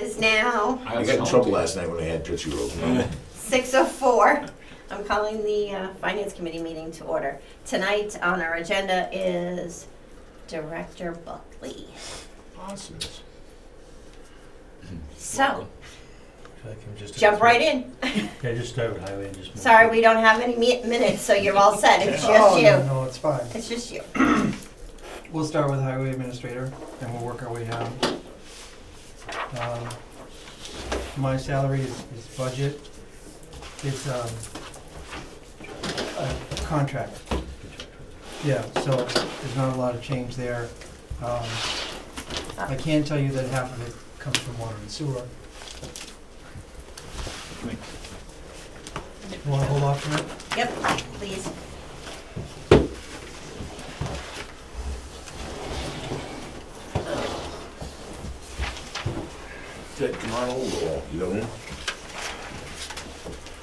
is now I got in trouble last night when I had Tootsie Rolls. 6:04. I'm calling the Finance Committee meeting to order. Tonight on our agenda is Director Buckley. Awesome. So, I can just jump right in. Yeah, just start with highway and just. Sorry, we don't have any minutes, so you're all set. It's just Oh, you. no, it's fine. It's just you. We'll start with highway administrator, and we'll work our way down. My salary is budget. It's a contract. Yeah, so there's not a lot of change there. I can tell you that half of it comes from water and sewer. You want to hold off from it? Yep, please. Ted, come on over. You don't know?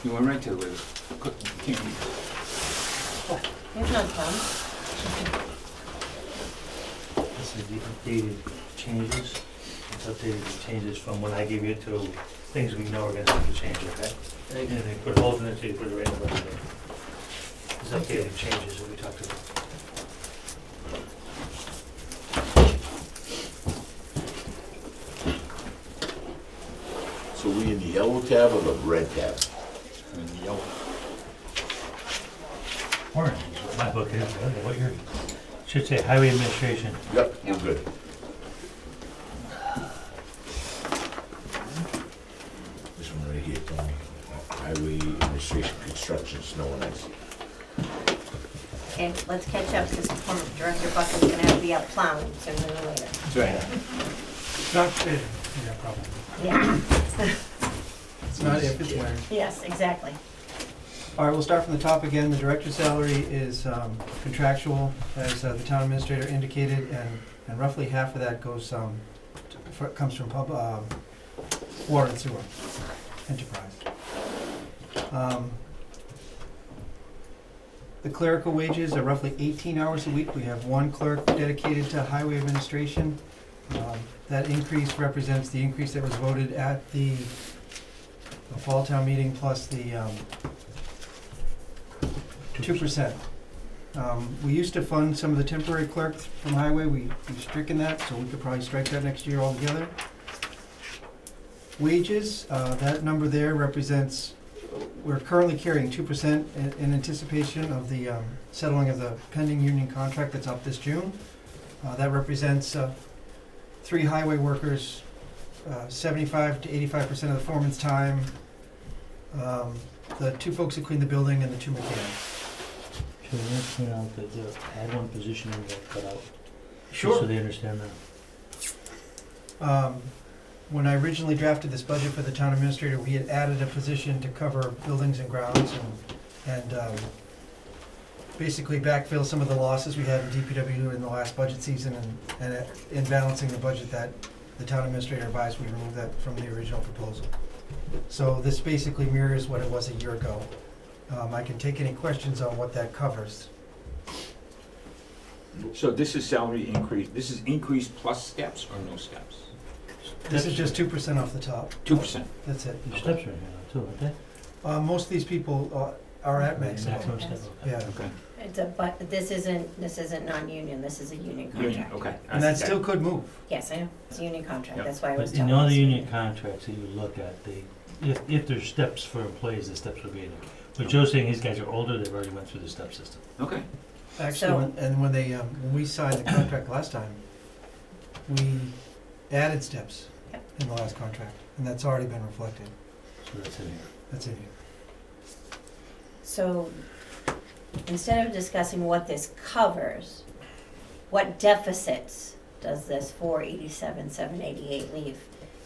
You went right to the candy. There's no problem. This is the updated changes. It's updated the changes from when I gave you to things we know are gonna have to change, okay? And they put holes in it, so you put it right in the budget. These updated changes that we talked about. So we in the yellow tab or the red tab? And the yellow. Orange is what my book is, I don't know what your, should say highway administration. Yep, we're good. This one right here, Tony. Highway administration, construction, snow and ice. Okay, let's catch up since Director Buckley's gonna have to be out plowing sooner than later. That's right. It's not, yeah, probably. Yeah, It's not if, it's when. yes, exactly. All right, we'll start from the top again. The director's salary is contractual, as the town administrator indicated, and roughly half of that goes, comes from water and sewer enterprise. The clerical wages are roughly 18 hours a week. We have one clerk dedicated to highway administration. That increase represents the increase that was voted at the fall town meeting plus the 2%. We used to fund some of the temporary clerks from highway. We've stricken that, so we could probably strike that next year altogether. Wages, that number there represents, we're currently carrying 2% in anticipation of the settling of the pending union contract that's up this June. That represents 3 highway workers, 75 to 85% of the foreman's time, the 2 folks that clean the building, and the 2 mechanics. Should we point out that add one position and get cut out? Sure. So they understand that. When I originally drafted this budget for the town administrator, we had added a position to cover buildings and grounds and basically backfill some of the losses we had in DPW in the last budget season, and in balancing the budget that the town administrator advised, we removed that from the original proposal. So this basically mirrors what it was a year ago. I can take any questions on what that covers. So this is salary increase, this is increase plus steps or no steps? This is just 2% off the top. 2%. That's it. Your steps are in here now too, aren't they? Most of these people are at maximum. Maximum step, okay. Yeah, Okay. But this isn't non-union, this is a union Union, contract. okay. and that still could move. Yes, I know, it's a union contract, Yep. that's why I was But telling in all the us. union contracts that you look at, they, if there's steps for employees, the steps will be in there. But Joe's saying these guys are older, they've already went through the step system. Okay. Actually, when we signed the contract last time, we added steps Yep. in the last contract, and that's already been reflected. So that's in here. That's in here. So, instead of discussing what this covers, what deficits does this 487, 788 leave,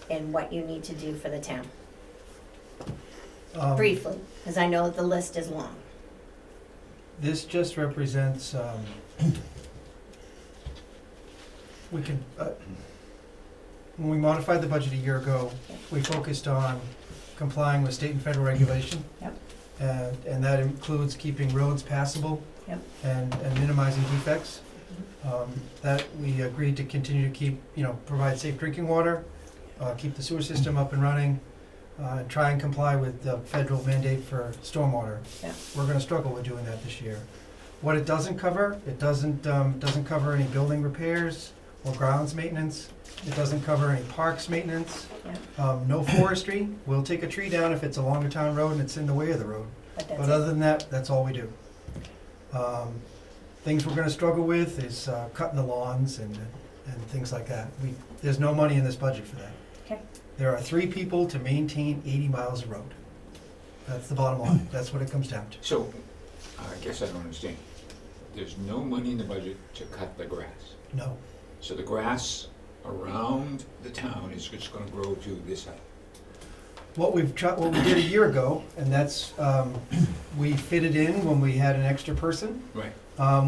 and what you need to do for the town? Briefly, because I know the list is long. This just represents, we can, when we modified the budget a year ago, we focused on complying with state and federal regulation. Yep. And that includes keeping roads passable. Yep. And minimizing defects. That we agreed to continue to keep, provide safe drinking water. keep the sewer system up and running, and try and comply with the federal mandate for stormwater. Yeah. We're gonna struggle with doing that this year. What it doesn't cover, it doesn't cover any building repairs or grounds maintenance. It doesn't cover any parks maintenance. No forestry. We'll take a tree down if it's along a town road and it's in the way of the road. But But that's other than that, that's all we do. Things we're gonna struggle with is cutting the lawns and things like that. There's no money in this budget for that. Okay. There are 3 people to maintain 80 miles of road. That's the bottom line. That's what it comes down to. So, I guess I don't understand. There's no money in the budget to cut the grass. No. So the grass around the town is just gonna grow to this height. What we did a year ago, and that's, we fitted in when we had an extra person. Right.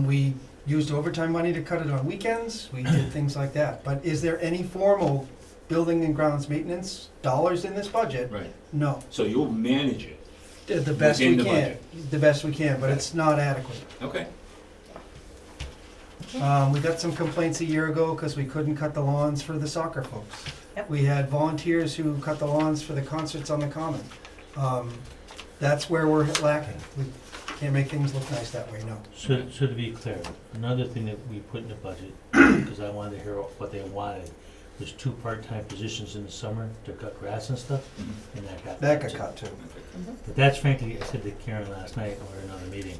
We used overtime money to cut it on weekends. We did things like that. But is there any formal building and grounds maintenance dollars in this budget? Right. No. So you'll manage it. The best we Within the can. budget. The best we can, but it's not adequate. Okay. We got some complaints a year ago because we couldn't cut the lawns for the soccer folks. Yep. We had volunteers who cut the lawns for the concerts on the common. That's where we're lacking. We can't make things look nice that way, no. So to be clear, another thing that we put in the budget, because I wanted to hear what they wanted, was 2 part-time positions in the summer to cut grass and stuff, Mhm. and that got. That got cut too. But that's frankly, I said to Karen last night, when we were in another meeting,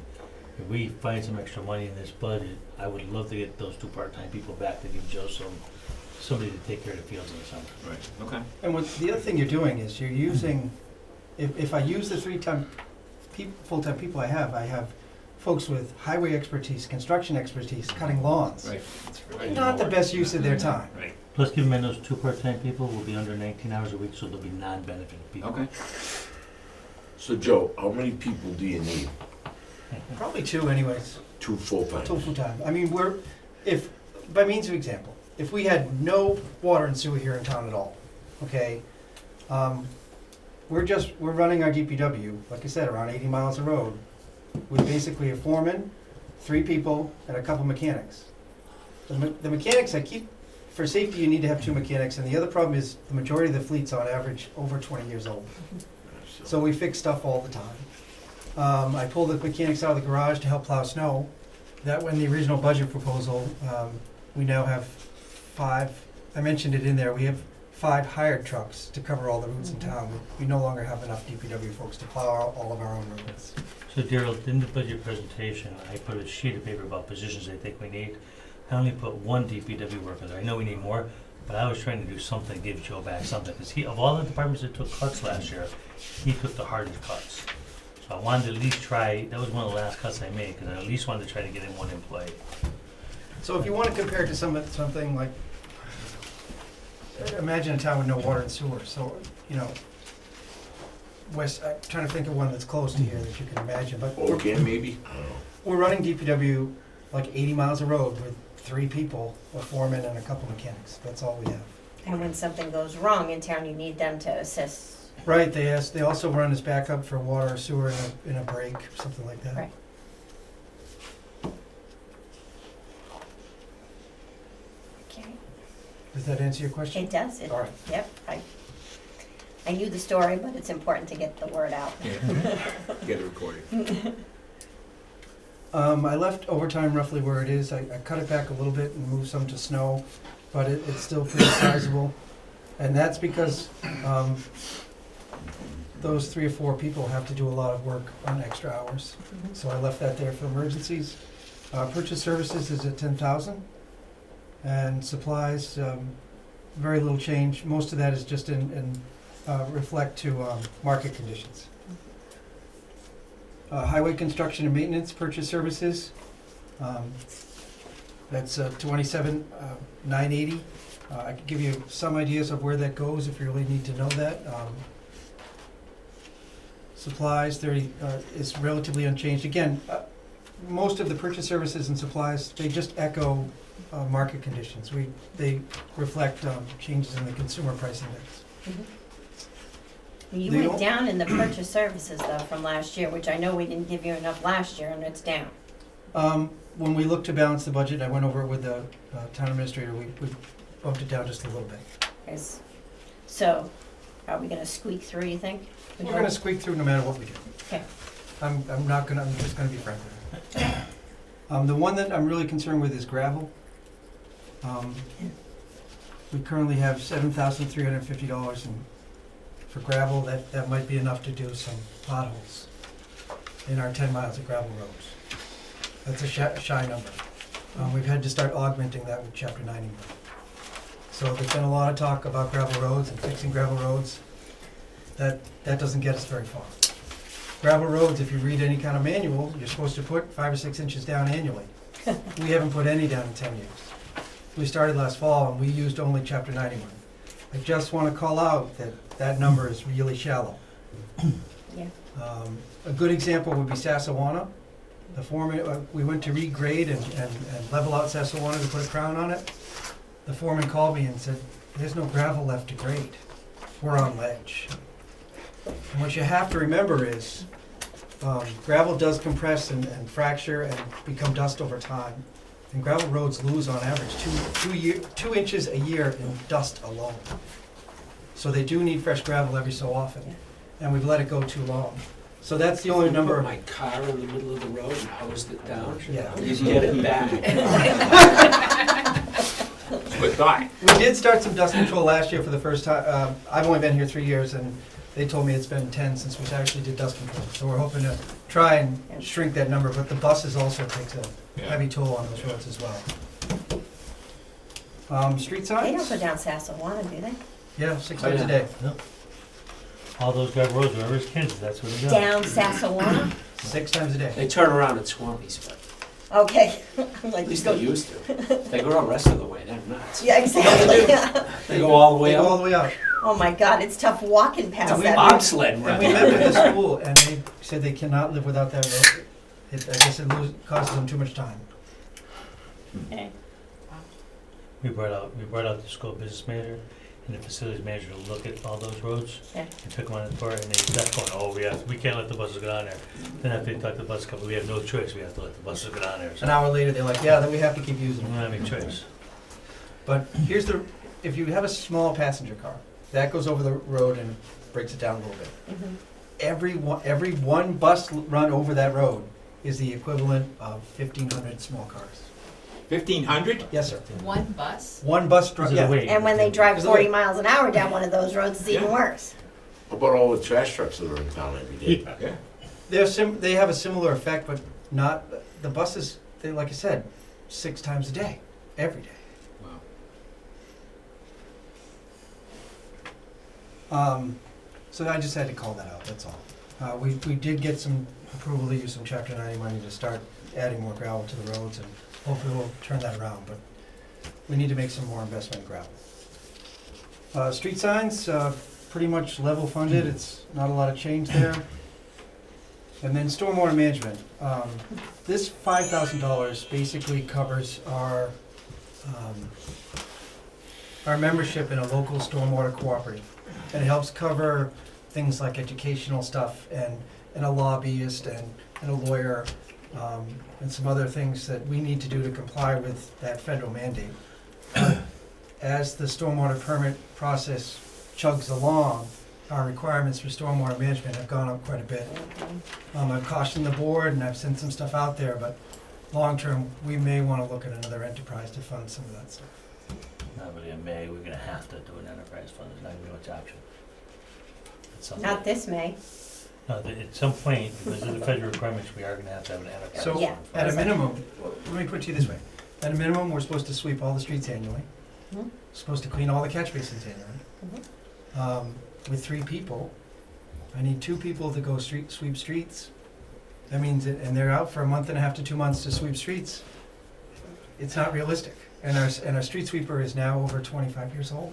if we find some extra money in this budget, I would love to get those 2 part-time people back to give Joe somebody to take care of the fields in the summer. Right, okay. And the other thing you're doing is you're using, if I use the 3 full-time people I have folks with highway expertise, construction expertise, cutting lawns. Right. Not the best use of their time. Right, Plus, keep in mind, those 2 part-time people will be under 19 hours a week, so they'll be non-benefited people. okay. So Joe, how many people do you need? Probably 2 anyways. 2 full-time? 2 full-time. I mean, by means of example, if we had no water and sewer here in town at all, okay, we're running our DPW, like I said, around 80 miles of road, with basically a foreman, 3 people, and a couple mechanics. The mechanics, for safety, you need to have 2 mechanics, and the other problem is the majority of the fleet's on average over 20 years old. So we fix stuff all the time. I pulled the mechanics out of the garage to help plow snow. That when the original budget proposal, we now have 5, I mentioned it in there, we have 5 hired trucks to cover all the routes in town. We no longer have enough DPW folks to plow all of our own roads. So Daryl, in the budget presentation, I put a sheet of paper about positions I think we need. I only put 1 DPW worker there. I know we need more, but I was trying to do something to give Joe back something, because of all the departments that took cuts last year, he took the hardest cuts. So I wanted to at least try, that was one of the last cuts I made, because I at least wanted to try to get in 1 employee. So if you want to compare it to something like, imagine a town with no water and sewer, so, West, I'm trying to think of one that's close to here that you can imagine, but Again, maybe? I don't know. we're running DPW like 80 miles of road with 3 people, a foreman and a couple mechanics. That's all we have. And when something goes wrong in town, you need them to assist. Right, they also run as backup for water or sewer in a break, something like that. Right. Okay, Does that answer your question? it does, All right. yep, I knew the story, but it's important to get the word out. Yeah. Get it recorded. I left overtime roughly where it is. I cut it back a little bit and moved some to snow, but it's still pretty sizable. And that's because those 3 or 4 people have to do a lot of work on extra hours. So I left that there for emergencies. Purchase services is at 10,000, and supplies, very little change. Most of that is just reflect to market conditions. Highway construction and maintenance purchase services, that's 27,980. I can give you some ideas of where that goes if you really need to know that. Supplies 30 is relatively unchanged. Again, most of the purchase services and supplies, they just echo market conditions. They reflect changes in the consumer price index. You They went don't- down in the purchase services though from last year, which I know we didn't give you enough last year, and it's down. When we looked to balance the budget, I went over it with the town administrator, we bumped it down just a little bit. So, are we gonna squeak through, you think? We're gonna squeak through no matter what we do. Okay. I'm just gonna be frank with you. The one that I'm really concerned with is gravel. We currently have $7,350 for gravel. That might be enough to do some potholes in our 10 miles of gravel roads. That's a shy number. We've had to start augmenting that with Chapter 90 money. So there's been a lot of talk about gravel roads and fixing gravel roads. That doesn't get us very far. Gravel roads, if you read any kind of manual, you're supposed to put 5 or 6 inches down annually. We haven't put any down in 10 years. We started last fall and we used only Chapter 90 money. I just want to call out that number is really shallow. Yeah. A good example would be Sassawana. The foreman, we went to regrade and level out Sassawana to put a crown on it. The foreman called me and said, "There's no gravel left to grade. We're on ledge." And what you have to remember is gravel does compress and fracture and become dust over time. And gravel roads lose on average 2 inches a year in dust alone. So they do need fresh gravel every so often. And we've let it go too long. So that's the only number. Put my car in the middle of the road and hosed it down. Yeah. Just get it back. Good thought. We did start some dust control last year for the first time. I've only been here 3 years, and they told me it's been 10 since we actually did dust control. So we're hoping to try and shrink that number, but the buses also takes a heavy toll on those roads as well. Street They signs? don't go down Sassawana, do they? Yeah, 6 Oh, times a yeah. day. All those gravel roads, wherever it's kids, that's what they do. Down Sassawana? 6 times a day. They turn around at Swampy's, but Okay. I'm like, at least they used to. They go the rest of the way, they're nuts. yeah, exactly. They go all the They way go all up. the way out. Oh my God, it's tough walking past And we that. Bobsled And run. we met with the school, and they said they cannot live without that road. I guess it causes them too much time. Okay. We brought out the school business manager and the facilities manager to look at all those roads. Yeah. And took them on the tour, and they kept going, oh, we can't let the buses go down there. Then after they talked to the bus company, we have no choice, we have to let the buses go down there. So An hour later, they're like, yeah, then we have to keep using we them. don't have any choice. But here's if you have a small passenger car, that goes over the road and breaks it down a little bit. Mhm. Every one bus run over that road is the equivalent of 1,500 small cars. 1,500? Yes, sir. One bus? One bus, Because of the yeah. weight. And when they drive Is it 40 like- miles an hour down one of those roads, it's even Yeah. worse. What about all the trash trucks that are in town every day? Yeah. They have a similar effect, but not, the buses, like I said, 6 times a day, every day. Wow. So I just had to call that out, that's all. We did get some approval to use some Chapter 90 money to start adding more gravel to the roads, and hopefully we'll turn that around, but we need to make some more investment in gravel. Street signs, pretty much level funded, it's not a lot of change there. And then stormwater management. This $5,000 basically covers our membership in a local stormwater cooperative. And it helps cover things like educational stuff and a lobbyist and a lawyer, and some other things that we need to do to comply with that federal mandate. As the stormwater permit process chugs along, our requirements for stormwater management have gone up quite a bit. I've cautioned the board and I've sent some stuff out there, but long-term, we may want to look at another enterprise to fund some of that stuff. Not really in May, we're gonna have to do an enterprise fund, there's not gonna be much option. At some Not point. this May. No, at some point, because of the federal requirements, we are gonna have to have an enterprise So, fund. Yeah. at a minimum, let me put it to you this way. At a minimum, we're supposed to sweep all the streets annually. Mhm. Supposed to clean all the catch basins annually. Mhm. With 3 people, I need 2 people to go sweep streets. That means, and they're out for a month and a half to 2 months to sweep streets. It's not realistic. And our street sweeper is now over 25 years old.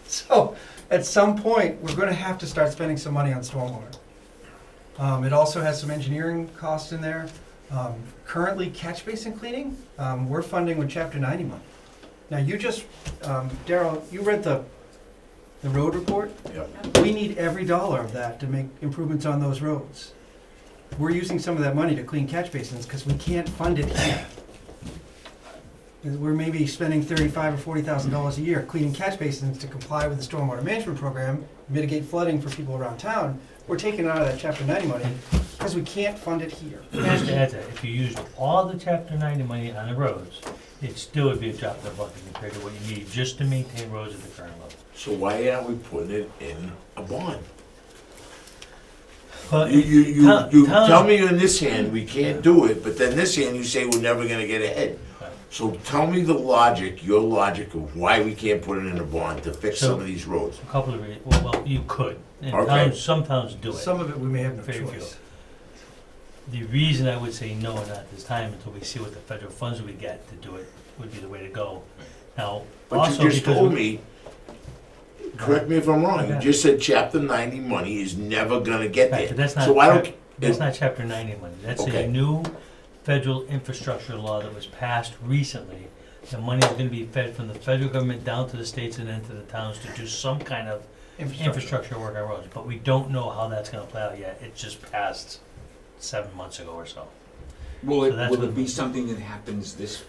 So, at some point, we're gonna have to start spending some money on stormwater. It also has some engineering costs in there. Currently, catch basin cleaning, we're funding with Chapter 90 money. Now, you just, Daryl, you read the road report? Yep. We need every dollar of that to make improvements on those roads. We're using some of that money to clean catch basins because we can't fund it here. we're maybe spending $35,000 or $40,000 a year cleaning catch basins to comply with the stormwater management program, mitigate flooding for people around town. We're taking it out of that Chapter 90 money because we can't fund it here. Just to add to that, if you used all the Chapter 90 money on the roads, it still would be a drop in the bucket compared to what you need just to maintain roads at the current level. So why aren't we putting it in a bond? But You towns- tell me in this hand, we can't do it, but then this hand, you say we're never gonna get ahead. Right. So tell me the logic, your logic of why we can't put it in a bond to fix some of these roads. A couple of reasons, well, you could, and Okay. some towns do it. Some of it we may have no Very few. choice. The reason I would say no, not this time, until we see what the federal funds we get to do it, would be the way to go. Now, But also you just because told we- me, correct me if I'm wrong, you Okay. just said Chapter 90 money is never gonna get Right, there. but that's not, So I don't, that's not Chapter 90 money, that's Okay. a new federal infrastructure law that was passed recently. The money is gonna be fed from the federal government down to the states and then to the towns to do some kind of infrastructure work on roads, but we don't know how that's gonna play out yet, it just passed 7 months ago or so. Will So that's will what- it be something that happens this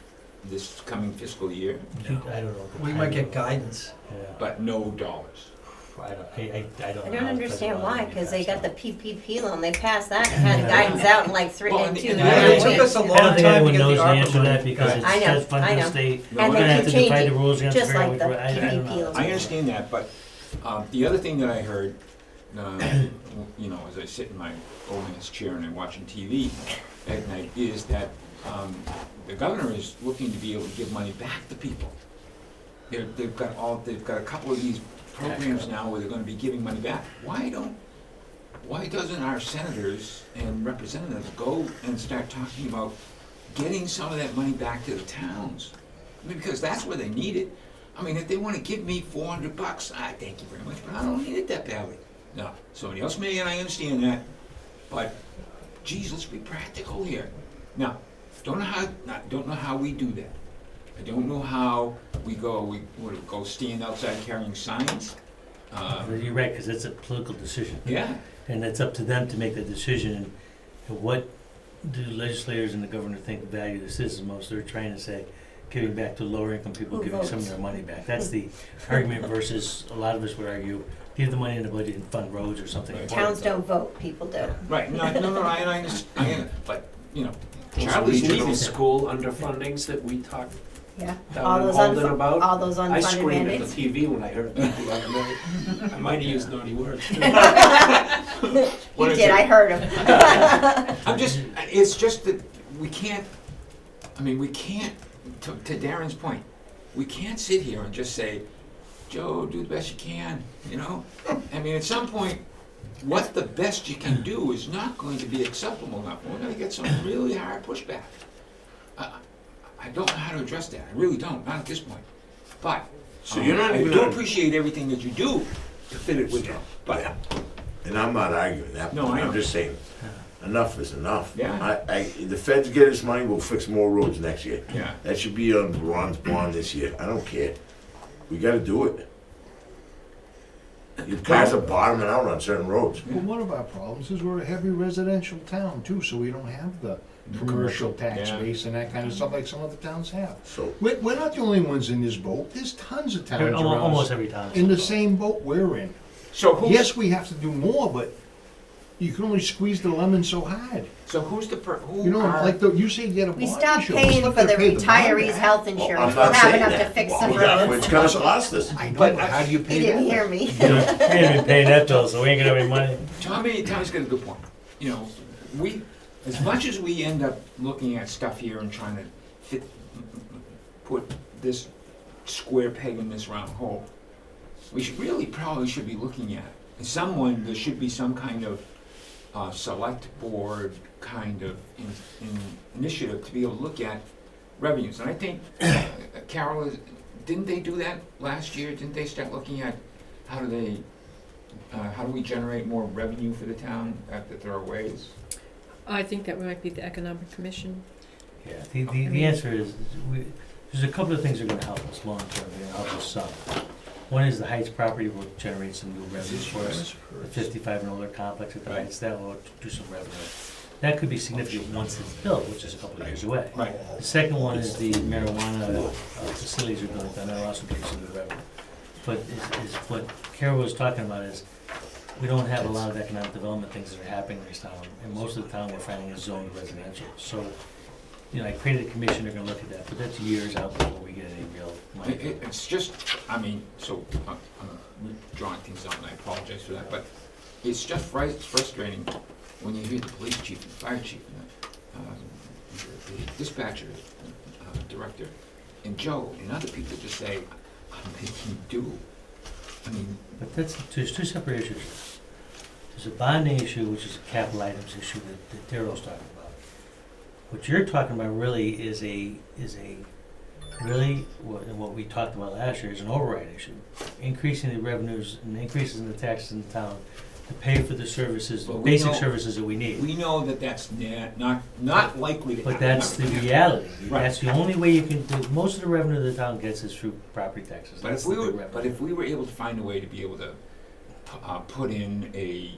coming fiscal year, I don't know. what the We might get timing- guidance. Yeah, but no dollars? I don't know. I how don't the understand federal why, money because they got passed the out. PPP loan, they passed that and had guidance out in like Well, in and- 2 and and a I- half It took weeks. us a I long don't think time to anyone get knows the the ARPA answer to that money. because it's I know, just funded I the know. state. No, And We're they gonna have keep to divide the changing, rules, we're gonna have just to figure out like which the way, I don't PPP know. loans. I understand that, but the other thing that I heard, you know, as I sit in my old man's chair and I'm watching TV at night, is that the governor is looking to be able to give money back to people. They've got a couple of these programs now where they're gonna be giving money back. Why doesn't our senators and representatives go and start talking about getting some of that money back to the towns? I mean, because that's where they need it. I mean, if they wanna give me $400, thank you very much, but I don't need it that badly. No, somebody else may, and I understand that, but geez, let's be practical here. Now, don't know how we do that. I don't know how we go stand outside carrying signs? You're right, because it's a political decision. Yeah, And it's up to them to make the decision. And what do legislators and the governor think the value of this is most? They're trying to say, giving back to lower income people, Who giving some of votes? their money back. That's the argument versus, a lot of us would argue, give the money in the budget and fund roads or something. Right. important. Towns don't vote, people do. right, no, I understand, but, you know, Those Charlie's regional leaving. school underfundings that we talked Yeah, down all in those Holden unfunded, about. all those I unfunded screamed at mandates. the TV when I heard about the other night. I might have used naughty words too. You did, I heard him. I'm just, it's just that we can't, to Darren's point, we can't sit here and just say, Joe, do the best you can, you know? I mean, at some point, what the best you can do is not going to be acceptable enough. We're gonna get some really hard pushback. I don't know how to address that, I really don't, not at this point. But, So you're not I even do gonna- appreciate everything that you do to fit it with you, but, and I'm not arguing that, No, I I'm know. just saying, enough is enough. Yeah. The feds get us money, we'll fix more roads next year. yeah. That should be on Ron's bond this year, I don't care. We gotta do it. Your cars are bottoming out on certain roads. Well, one of our problems is we're a heavy residential town too, so we don't have the commercial tax Yeah. base and that kind of stuff like some other towns have. So, We're not the only ones in this boat, there's tons of towns around Almost us every town. in the same boat we're in. So who's, Yes, we have to do more, but you can only squeeze the lemon so hard. so who's the You know, like you say, you get a We bond stopped issue. We're paying still for the gonna pay bond retirees' back. health well, insurance, I'm we not have saying enough to that. fix Well, some we got- roads. It's gonna cost us. I know, But but how do you You pay didn't that? hear me. We ain't been paying that bill, so we ain't gonna have any money. Tommy's got a good point. You know, as much as we end up looking at stuff here and trying to put this square peg in this round hole, we should probably should be looking at there should be some kind of select board kind of initiative to be able to look at revenues. And I think, Carol, didn't they do that last year? Didn't they start looking at how do we generate more revenue for the town that there are ways? I think that might be the Economic Commission. Yeah, the answer is, there's a couple of things that are gonna help us long term, they're gonna help us some. One is the Heights property will generate some new revenue for us. The 55 and older complex at the Heights, that will do some revenue. that could be significant once it's built, which is a couple of years away. Right. The second one is the marijuana facilities are built, and that also gets into the revenue. But is what Carol was talking about is, we don't have a lot of economic development things that are happening in this town, and most of the town we're finding is zoned residential. So, you know, I created a commission, they're gonna look at that, but that's years out before we get any real money. It's just, I mean, so, I'm drawing things out, and I apologize for that, but it's just frustrating when you hear the police chief and fire chief and the dispatcher director and Joe and other people just say, I'm making do. I mean, But there's two separate issues. There's a bonding issue, which is a capital items issue that Daryl's talking about. What you're talking about really is what we talked about last year is an override issue. Increasing the revenues and increases in the taxes in the town to pay for the services, the But we basic know- services that we need. we know that that's not likely to happen. But that's the Yeah. reality. Right. That's the only way you can do, most of the revenue the town gets is through property taxes. But That's if we the big were, revenue. but if we were able to find a way to be able to put in a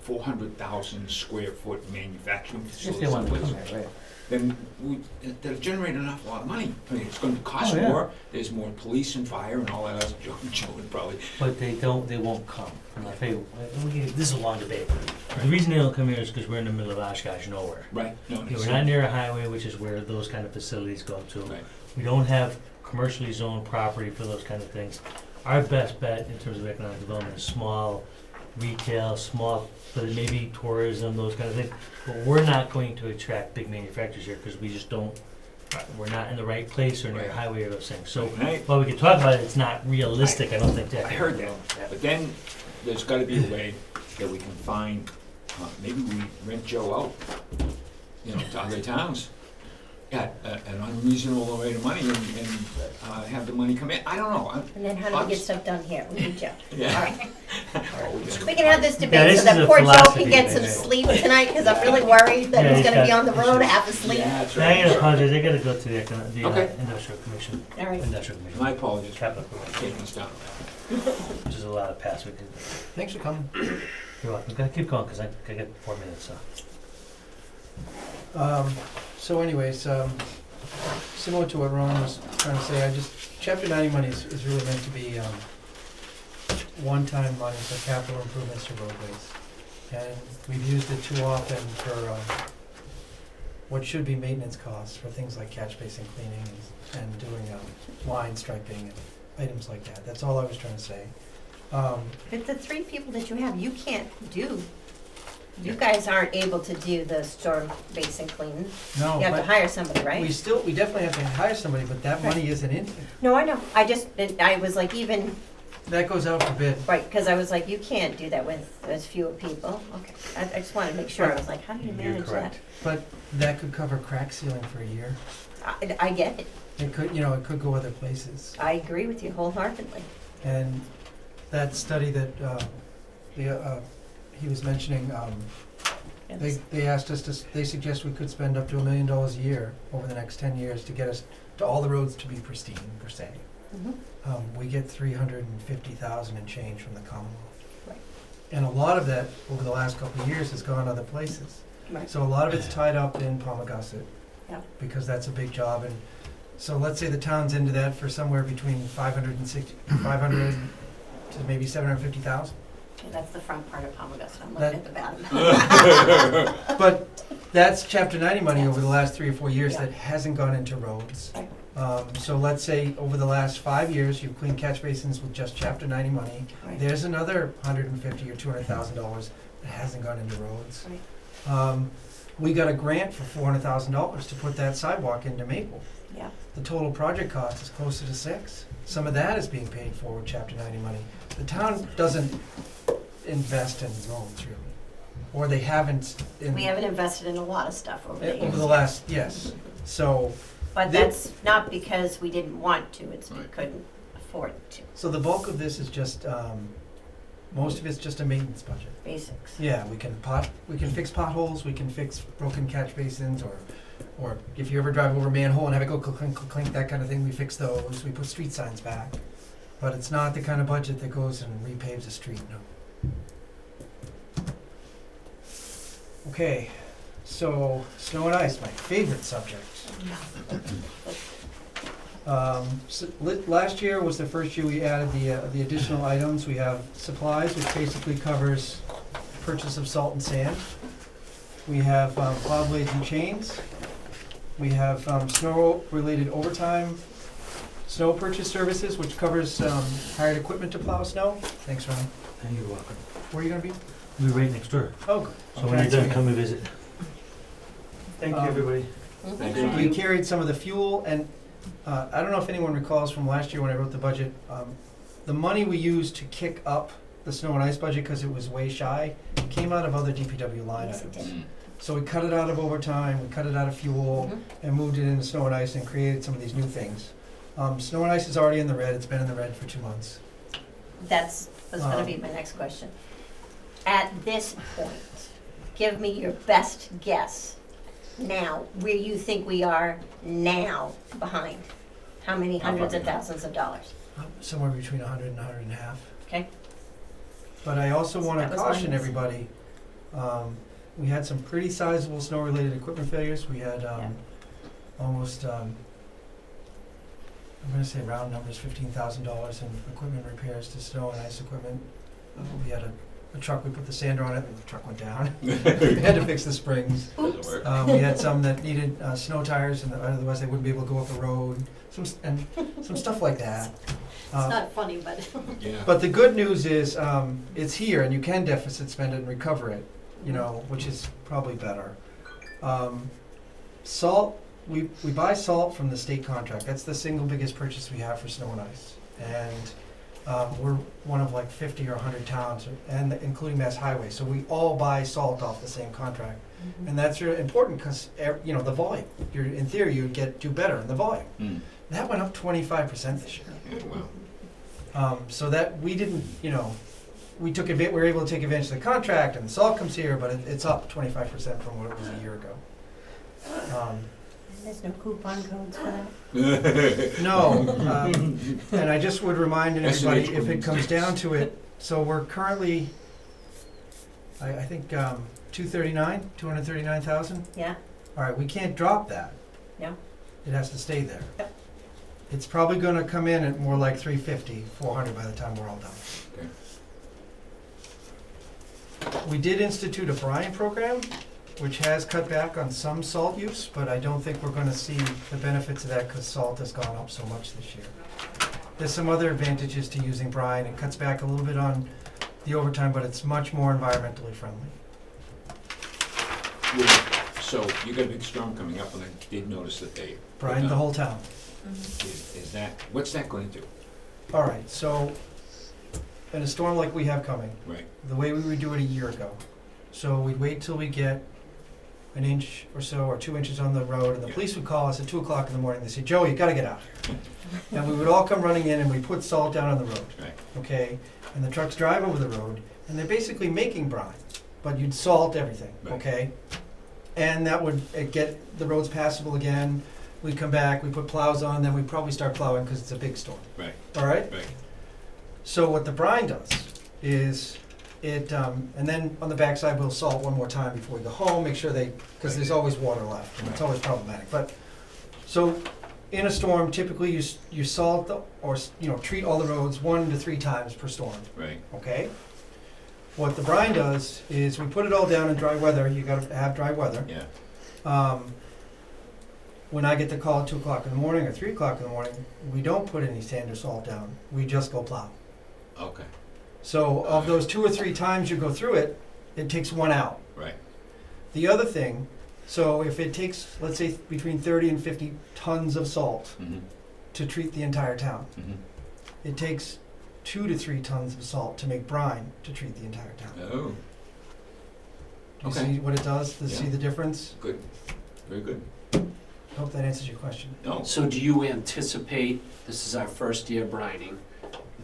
400,000 square foot manufacturing If facility they wanted to someplace, come here, right. then that'll generate an awful lot of money. I mean, it's gonna cost Oh, yeah. more, there's more police and fire and all that other Joe would probably. But they won't come. And I'll tell you, this is a long debate. The reason they don't come here is because we're in the middle of Oshkosh nowhere. Right. No, Okay, we're not near a highway, which is where those kind of facilities go to. Right. We don't have commercially zoned property for those kind of things. Our best bet in terms of economic development is small retail, but maybe tourism, those kind of things. But we're not going to attract big manufacturers here because we just don't, we're not in the right place or near a Right. highway or those things. So Right. while we could talk about it, it's not realistic, I don't think that. I heard that. But then there's gotta be a way that we can find, maybe we rent Joe out, to other towns at an unreasonable rate of money and have the money come in. I don't know. And then how do we get stuff done here? We need Joe. Yeah. All right. Oh, yeah. We can have this Yeah, debate this so is that a poor Joe philosophy can get some debate. sleep tonight, because I'm really worried that Yeah, he's he's gonna be got on the road issues. half asleep. Yeah, that's Now, I gotta right. apologize, I gotta go to the Okay. industrial commission, All right. industrial commission. My apologies for Capital, taking us down. which is a lot of pass we could, Thanks for coming. you're welcome, gotta keep going, cause I got 4 minutes, so. So anyways, similar to what Ron was trying to say, chapter 90 money is really meant to be, one-time money for capital improvements to roadways. And we've used it too often for, what should be maintenance costs for things like catch basin cleaning and doing, line striping and items like that. That's all I was trying to say. But the 3 people that you have, you can't do. You guys aren't able to do the storm basin cleaning. No, You have to but hire somebody, right? we definitely have to hire somebody, but that money isn't in here. No, I know. I was like, even, That goes out for bid. right, because I was like, you can't do that with as fewer people. Okay. I just wanted to make sure. I was like, how do you You're manage that? correct. But that could cover crack sealing for a year. I get it. It could, it could go other places. I agree with you wholeheartedly. And that study that he was mentioning, they asked us they suggest we could spend up to $1 million a year over the next 10 years to get us to all the roads to be pristine, per se. Mhm. We get 350,000 and change from the Commonwealth. Right. And a lot of that, over the last couple of years, has gone other places. Right. So a lot of it's tied up in Palmagussit. Yeah. Because that's a big job, and so let's say the town's into that for somewhere between 500 to maybe 750,000. Okay, that's the front part of Palmagussit. I'm That- looking at the bottom. But that's chapter 90 money over the last 3 or 4 years Yeah. that hasn't gone into roads. Right. So let's say over the last 5 years, you've cleaned catch basins with just chapter 90 money. Right. There's another $150,000 or $200,000 that hasn't gone into roads. Right. We got a grant for $400,000 to put that sidewalk into Maple. Yeah. The total project cost is closer to $6 million. Some of that is being paid for with chapter 90 money. The town doesn't invest in roads really, or they haven't in. We haven't invested in a lot of stuff over the Over years. the last, yes, so, But They- that's not because we didn't want to, it's we Right. couldn't afford to, so the bulk of this is just, most of it's just a maintenance budget. basics. Yeah, we can fix potholes, we can fix broken catch basins, or if you ever drive over a manhole and have it go clink, clink, clink, that kind of thing, we fix those, we put street signs back. But it's not the kind of budget that goes and repaves a street, no. Okay, So, snow and ice, my favorite subject. Last year was the first year we added the additional items. We have supplies, which basically covers purchase of salt and sand. We have plow blades and chains. We have snow-related overtime, snow purchase services, which covers hired equipment to plow snow. Thanks, Ron. You're welcome. Where are you gonna be? We're right next door, Oh, good. so when you're done, come and visit. Thank you, Um, everybody. Thanks, Mhm. Ron. We carried some of the fuel, and I don't know if anyone recalls from last year when I wrote the budget, the money we used to kick up the snow and ice budget, because it was way shy, came out of other DPW line Yes, it items. did. Mm. So we cut it out of overtime, we cut it out of fuel, Mhm. and moved it into snow and ice and created some of these new things. Snow and ice is already in the red, it's been in the red for 2 months. Was gonna be my next question. At this point, give me your best guess now, where you think we are now behind. How many How hundreds of fucking- thousands of dollars? Somewhere between 100 and 100 and a half. Okay. But I also So wanna that was caution mine. everybody, we had some pretty sizable snow-related equipment failures. We had, Yeah. almost, I'm gonna say round numbers, $15,000 in equipment repairs to snow and ice equipment. We had a truck, we put the sander on it, and the truck went down. We had to fix the springs. Doesn't work. We had some that needed, snow tires, and otherwise they wouldn't be able to go up the road, some stuff like that. It's not funny, but Yeah. But the good news is, it's here, and you can deficit spend it and recover it, you know, which is probably better. Salt, we buy salt from the state contract. That's the single biggest purchase we have for snow and ice. And we're one of like 50 or 100 towns, and including Mass Highway. So we all buy salt off the same contract. And that's really important because, you know, the volume. In theory, you'd do better in the volume. Mm. That went up 25% this year. Yeah, wow. So that we didn't, you know, we were able to take advantage of the contract, and the salt comes here, but it's up 25% from what it was a year ago. There's no coupon codes for that? No, and I just would remind everybody, S&H if it comes coupons. down to it, so we're currently, I think, 239,000. Yeah, All right, we can't drop that. No. It has to stay there. Yep. It's probably gonna come in at more like 350, 400 by the time we're all done. Okay. We did institute a brine program, which has cut back on some salt use, but I don't think we're gonna see the benefits of that because salt has gone up so much this year. There's some other advantages to using brine. It cuts back a little bit on the overtime, but it's much more environmentally friendly. So you got a big storm coming up, and I did notice that they. Brine the whole town. Is that, what's that going to do? All right, so in a storm like we have coming, Right, the way we would do it a year ago. So we'd wait till we get an inch or so, or 2 inches on the road, and the Yeah. police would call us at 2 o'clock in the morning. They say, "Joe, you gotta get out here." And we would all come running in, and we put salt down on the road. right. Okay, and the trucks drive over the road, and they're basically making brine, but you'd salt everything, Right. okay? And that would get the roads passable again. We'd come back, we put plows on, then we'd probably start plowing because it's a big storm. Right. All right? Right. So what the brine does is it, and then on the backside, we'll salt one more time before we go home, make sure because there's always water left, and it's always problematic. But, so in a storm, typically you salt or, you know, treat all the roads 1 to 3 times per storm. Right. Okay? What the brine does is we put it all down in dry weather. You gotta have dry weather. Yeah. When I get the call at 2 o'clock in the morning or 3 o'clock in the morning, we don't put any sand or salt down. We just go plow. Okay. So of those 2 or 3 times you go through it, it takes 1 out. Right. The other thing, so if it takes, let's say, between 30 and 50 tons of salt Mm-hmm. to treat the entire town, Mm-hmm. it takes 2 to 3 tons of salt to make brine to treat the entire town. Oh, Do you okay. see what it does? Do you see Yeah. the difference? good. Very good. Hope that answers your question. No. So do you anticipate, this is our first year brining,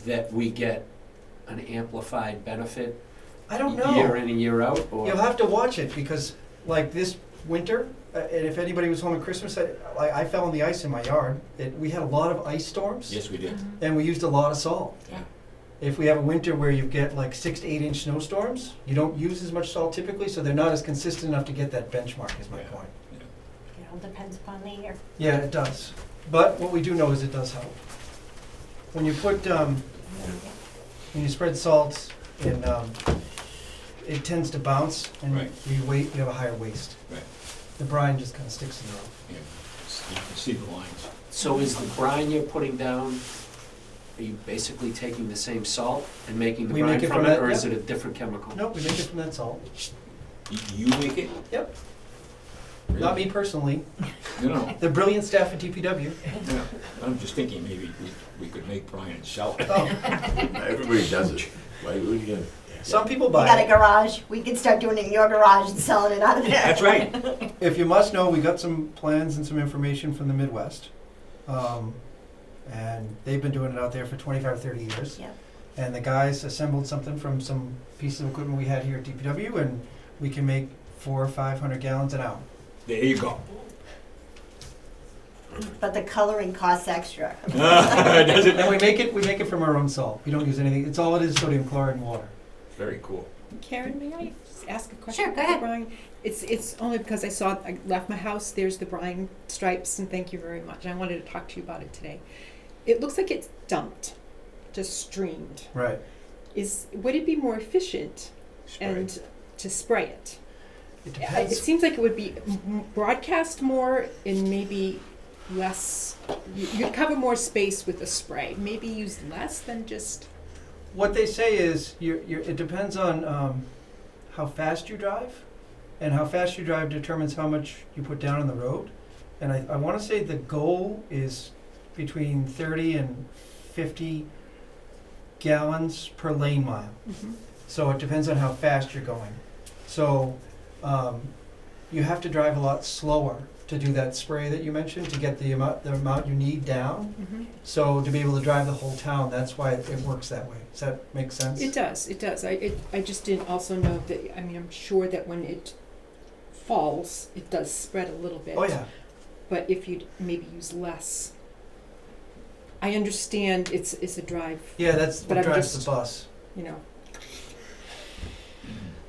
that we get an amplified benefit I don't year know. in and year out? Or You'll have to watch it because, like this winter, and if anybody was home at Christmas, I fell in the ice in my yard. We had a lot of ice storms, Yes, we did. and we used a lot of salt. Yeah. if we have a winter where you get like 6 to 8 inch snowstorms, you don't use as much salt typically, so they're not as consistent enough to get that benchmark, is my Yeah. point. It all depends upon the year. Yeah, it does. But what we do know is it does help. When you put, when you spread salt in, it tends to bounce and Right. you have a higher waste. Right. The brine just kind of sticks in the road. Yeah. You can see the lines. So is the brine you're putting down, are you basically taking the same salt and making the We brine make it from from it, that, or is yeah. it a different chemical? No, we make it from that salt. You make it? Yep. Really? Not me personally. No. The brilliant staff at DPW. Yeah. I'm just thinking maybe we could make brine and sell it. Oh, Everybody does it. Why would you? some people You buy got a it. garage, we can start doing it in your garage and selling it out of there. That's right. If you must know, we got some plans and some information from the Midwest. And they've been doing it out there for 25, 30 years. Yep. And the guys assembled something from some pieces of equipment we had here at DPW, and we can make 400 or 500 gallons an hour. There you go. But the coloring costs extra. Does it? And we make it from our own salt. We don't use anything. It's all it is, sodium chloride and water. Very cool. Karen, may I just ask a question? Sure, go about ahead. the brine? It's only because I left my house, there's the brine stripes, and thank you very much. I wanted to talk to you about it today. It looks like it's dumped, just streamed. Right. Would it be more efficient Spray. and to spray it? It It depends. seems like it would be broadcast more and maybe less, you'd cover more space with a spray, maybe use less than just, What they say is, it depends on how fast you drive, and how fast you drive determines how much you put down on the road. And I want to say the goal is between 30 and 50 gallons per lane mile. So it depends on how fast you're going. So you have to drive a lot slower to do that spray that you mentioned, to get the amount you need down. So to be able to drive the whole town, that's why it works that way. Does that make sense? It does. I just didn't also know that, I mean, I'm sure that when it falls, it does spread a little bit. Oh, yeah. But if you'd maybe use less. I understand it's a drive, Yeah, that's But what I'm drives just- the bus. you know,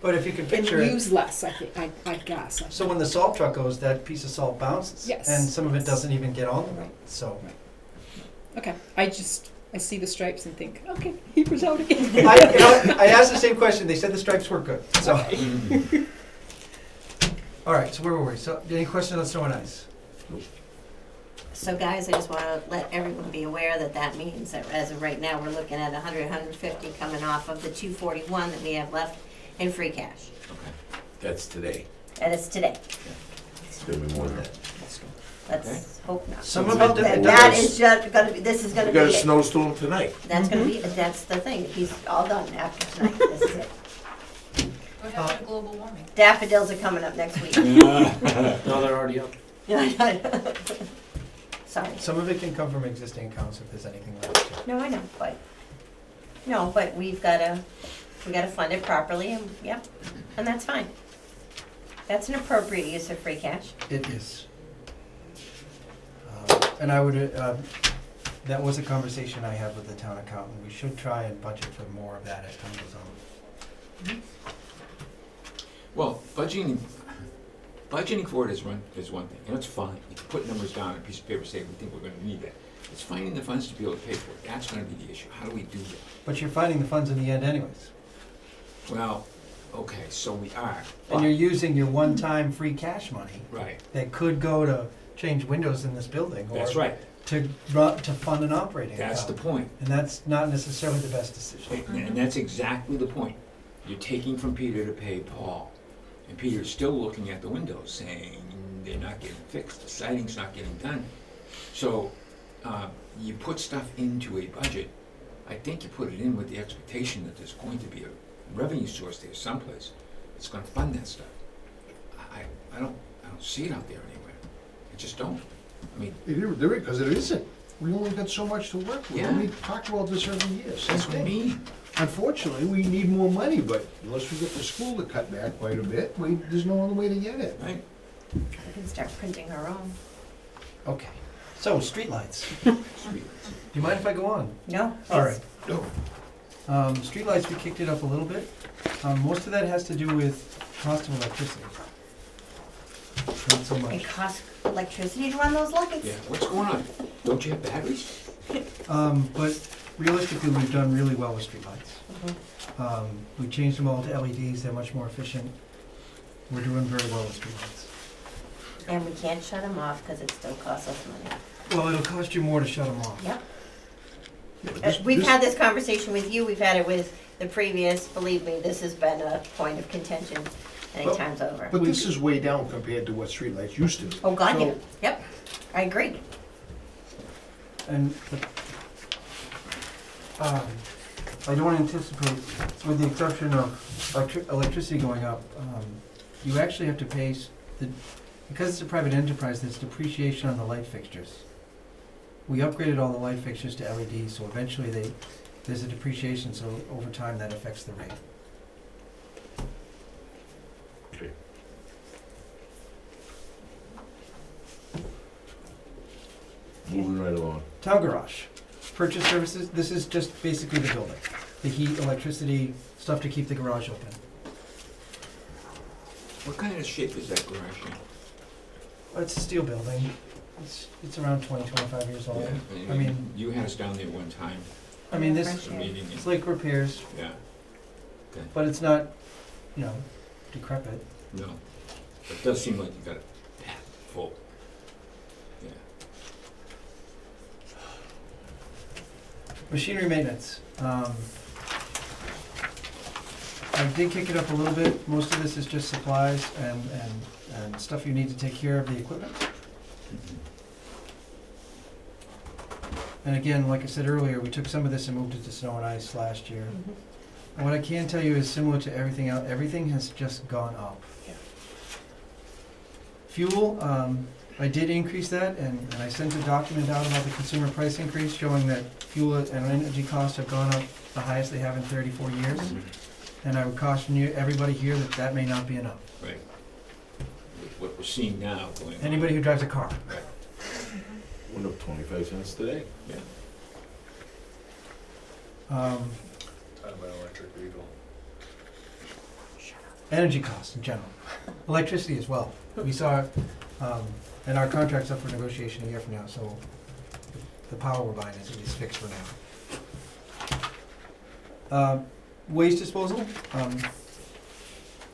But if you can and picture it, use less, I think, I guess. so when the salt truck goes, that piece of salt bounces. Yes. And some of it doesn't even get on the road, Right. so. Okay, I see the stripes and think, okay, he was out again. I asked the same question, they said the stripes were good, so. All right, so where were we? So, any questions on snow and ice? So guys, I just want to let everyone be aware that that means that as of right now, we're looking at 100, 150 coming off of the 241 that we have left in free cash. Okay. That's today. And it's today. It's gonna be more than that. Let's hope not. Some of it, And it that does. is just gonna be, this is gonna We be got a it. snowstorm tonight. That's gonna be, that's the thing. He's all done after tonight. This is it. What happened to global warming? Daffodils are coming up next week. No, they're already up. Sorry. Some of it can come from existing accounts if there's anything left. No, I know, but we gotta fund it properly and, yep, and that's fine. That's an appropriate use of free cash. It is. And I would, that was a conversation I had with the town accountant. We should try and budget for more of that as time goes on. Well, budgeting for it is one thing, and it's fine. You can put numbers down on a piece of paper, say, we think we're gonna need that. It's finding the funds to be able to pay for it. That's gonna be the issue. How do we do that? But you're finding the funds in the end anyways. Well, okay, so we are. And you're using your one-time free cash money Right, that could go to change windows in this building. that's or right. to fund an operating account. That's the point. And that's not necessarily the best decision. And that's exactly the point. You're taking from Peter to pay Paul. And Peter's still looking at the windows saying they're not getting fixed, the siding's not getting done. So you put stuff into a budget, I think you put it in with the expectation that there's going to be a revenue source there someplace that's gonna fund that stuff. I don't see it out there anywhere. I just don't. I mean, There is, because it isn't. We only got so much to work with. Yeah. We talk about this every year, same that's what I thing. mean. Unfortunately, we need more money, but unless we get the school to cut back quite a bit, there's no other way to get it. Right? We can start printing our own. Okay. So, streetlights. Sweet. Do you mind if I go on? No? All right. Streetlights, we kicked it up a little bit. Most of that has to do with cost of electricity. Not so It much. costs electricity to run those lights? Yeah, what's going on? Don't you have batteries? But realistically, we've done really well with streetlights. Mhm. We changed them all to LEDs, they're much more efficient. We're doing very well with streetlights. And we can't shut them off because it still costs us money. Well, it'll cost you more to shut them off. Yep. This- We've this- had this conversation with you, we've had it with the previous, believe me, this has been a point of contention many Well, times over. But this is way down compared to what streetlights used to be. Oh, God, So- yeah, yep, I agree. And, I don't anticipate, with the exception of electricity going up, you actually have to pay, because it's a private enterprise, there's depreciation on the light fixtures. We upgraded all the light fixtures to LEDs, so eventually there's a depreciation, so over time that affects the rate. Okay. Moving right along. Town garage, purchase services, this is just basically the building. The heat, electricity, stuff to keep the garage open. What kind of shape is that garage in? It's a steel building, it's around 25 years old. Yeah, I mean, you had us down there one time, I mean, this, some meeting, it's and, like repairs, yeah, but it's not, you know, decrepit. no. It does seem like you got it full. Yeah. Machinery maintenance. I did kick it up a little bit. Most of this is just supplies and stuff you need to take care of the equipment. And again, like I said earlier, we took some of this and moved it to snow and ice last year. Mhm. And what I can tell you is similar to everything else, everything has just gone up. Yeah. Fuel, I did increase that, and I sent a document out about the consumer price increase showing that fuel and energy costs have gone up the highest they have in 34 years. And I would caution you, everybody here, that that may not be enough. Right. With what we're seeing now going on. Anybody who drives a car. Went up 25 cents today. Yeah. Energy costs in general, electricity as well. We saw, and our contract's up for negotiation a year from now, so the power we're buying is at least fixed for now. Waste disposal,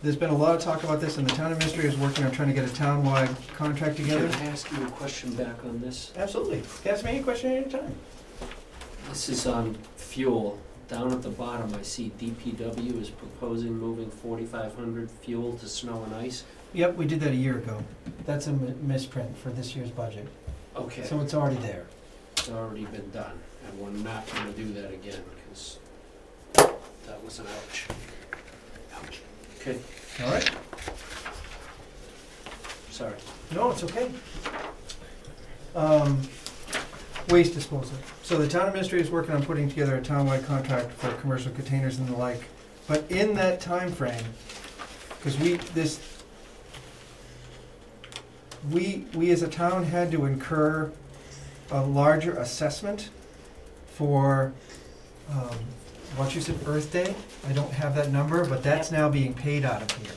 there's been a lot of talk about this, and the town administrator is working on trying to get a town-wide contract together. Can I ask you a question back on this? Absolutely, ask me any question anytime. This is on fuel. Down at the bottom, I see DPW is proposing moving 4,500 fuel to snow and ice. Yep, we did that a year ago. That's a misprint for this year's budget, Okay, so it's already there. it's already been done, and we're not gonna do that again, because that was an ouch. Ouch. Okay, All right. sorry. No, it's okay. Waste disposal. So the town administrator is working on putting together a townwide contract for commercial containers and the like. But in that time frame, because we as a town had to incur a larger assessment for, Wachusett Earth Day. I don't have that number, but that's now being paid out of here.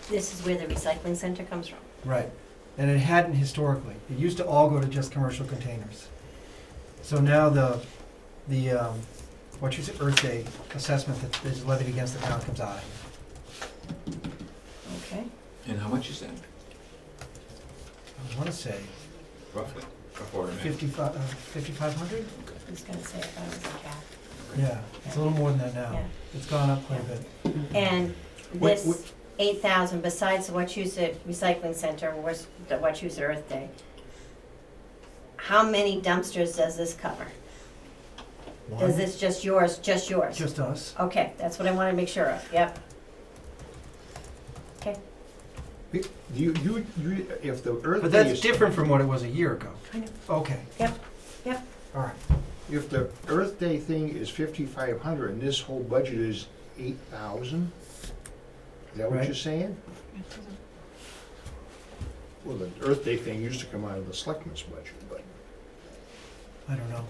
This is where the recycling center comes from. Right, and it hadn't historically. It used to all go to just commercial containers. So now the Earth Day assessment that is levied against the town comes out of here. Okay. And how much is that, I wanna say roughly? Rough order, man. 5,500? I was gonna say, if I was a cat. Yeah, it's a little more than that now. Yeah. It's gone up quite a bit. And Wait, this 8,000, besides the Wachusett Recycling Center, was the Wachusett Earth Day, how many dumpsters does this cover? Does this just yours? Just us. Okay, that's what I wanna make sure of, yep. You, if the Earth But Day that's is, different from what it was a year ago. I know. Okay. Yep, yep. All right. if the Earth Day thing is 5,500 and this whole budget is 8,000, is that what Right. you're saying? Well, the Earth Day thing used to come out of the selectmen's budget, but I don't know.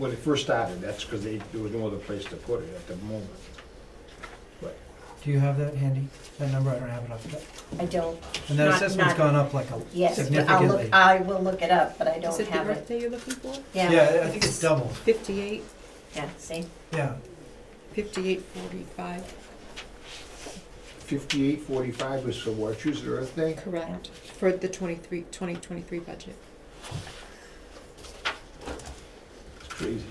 when it first started, that's because there was no other place to put it at the moment. Do you have that handy, that number? I don't have it off yet. I don't, And that Not- assessment's not- gone up like a yes, but significantly. I will look it up, but I Is don't it the have it. birthday you're looking for? Yeah, I think it's doubled, 58, Yeah, see? yeah. 5845, 5845 was for what, Tuesday, Earth Day? correct, for the 2023 budget. It's crazy.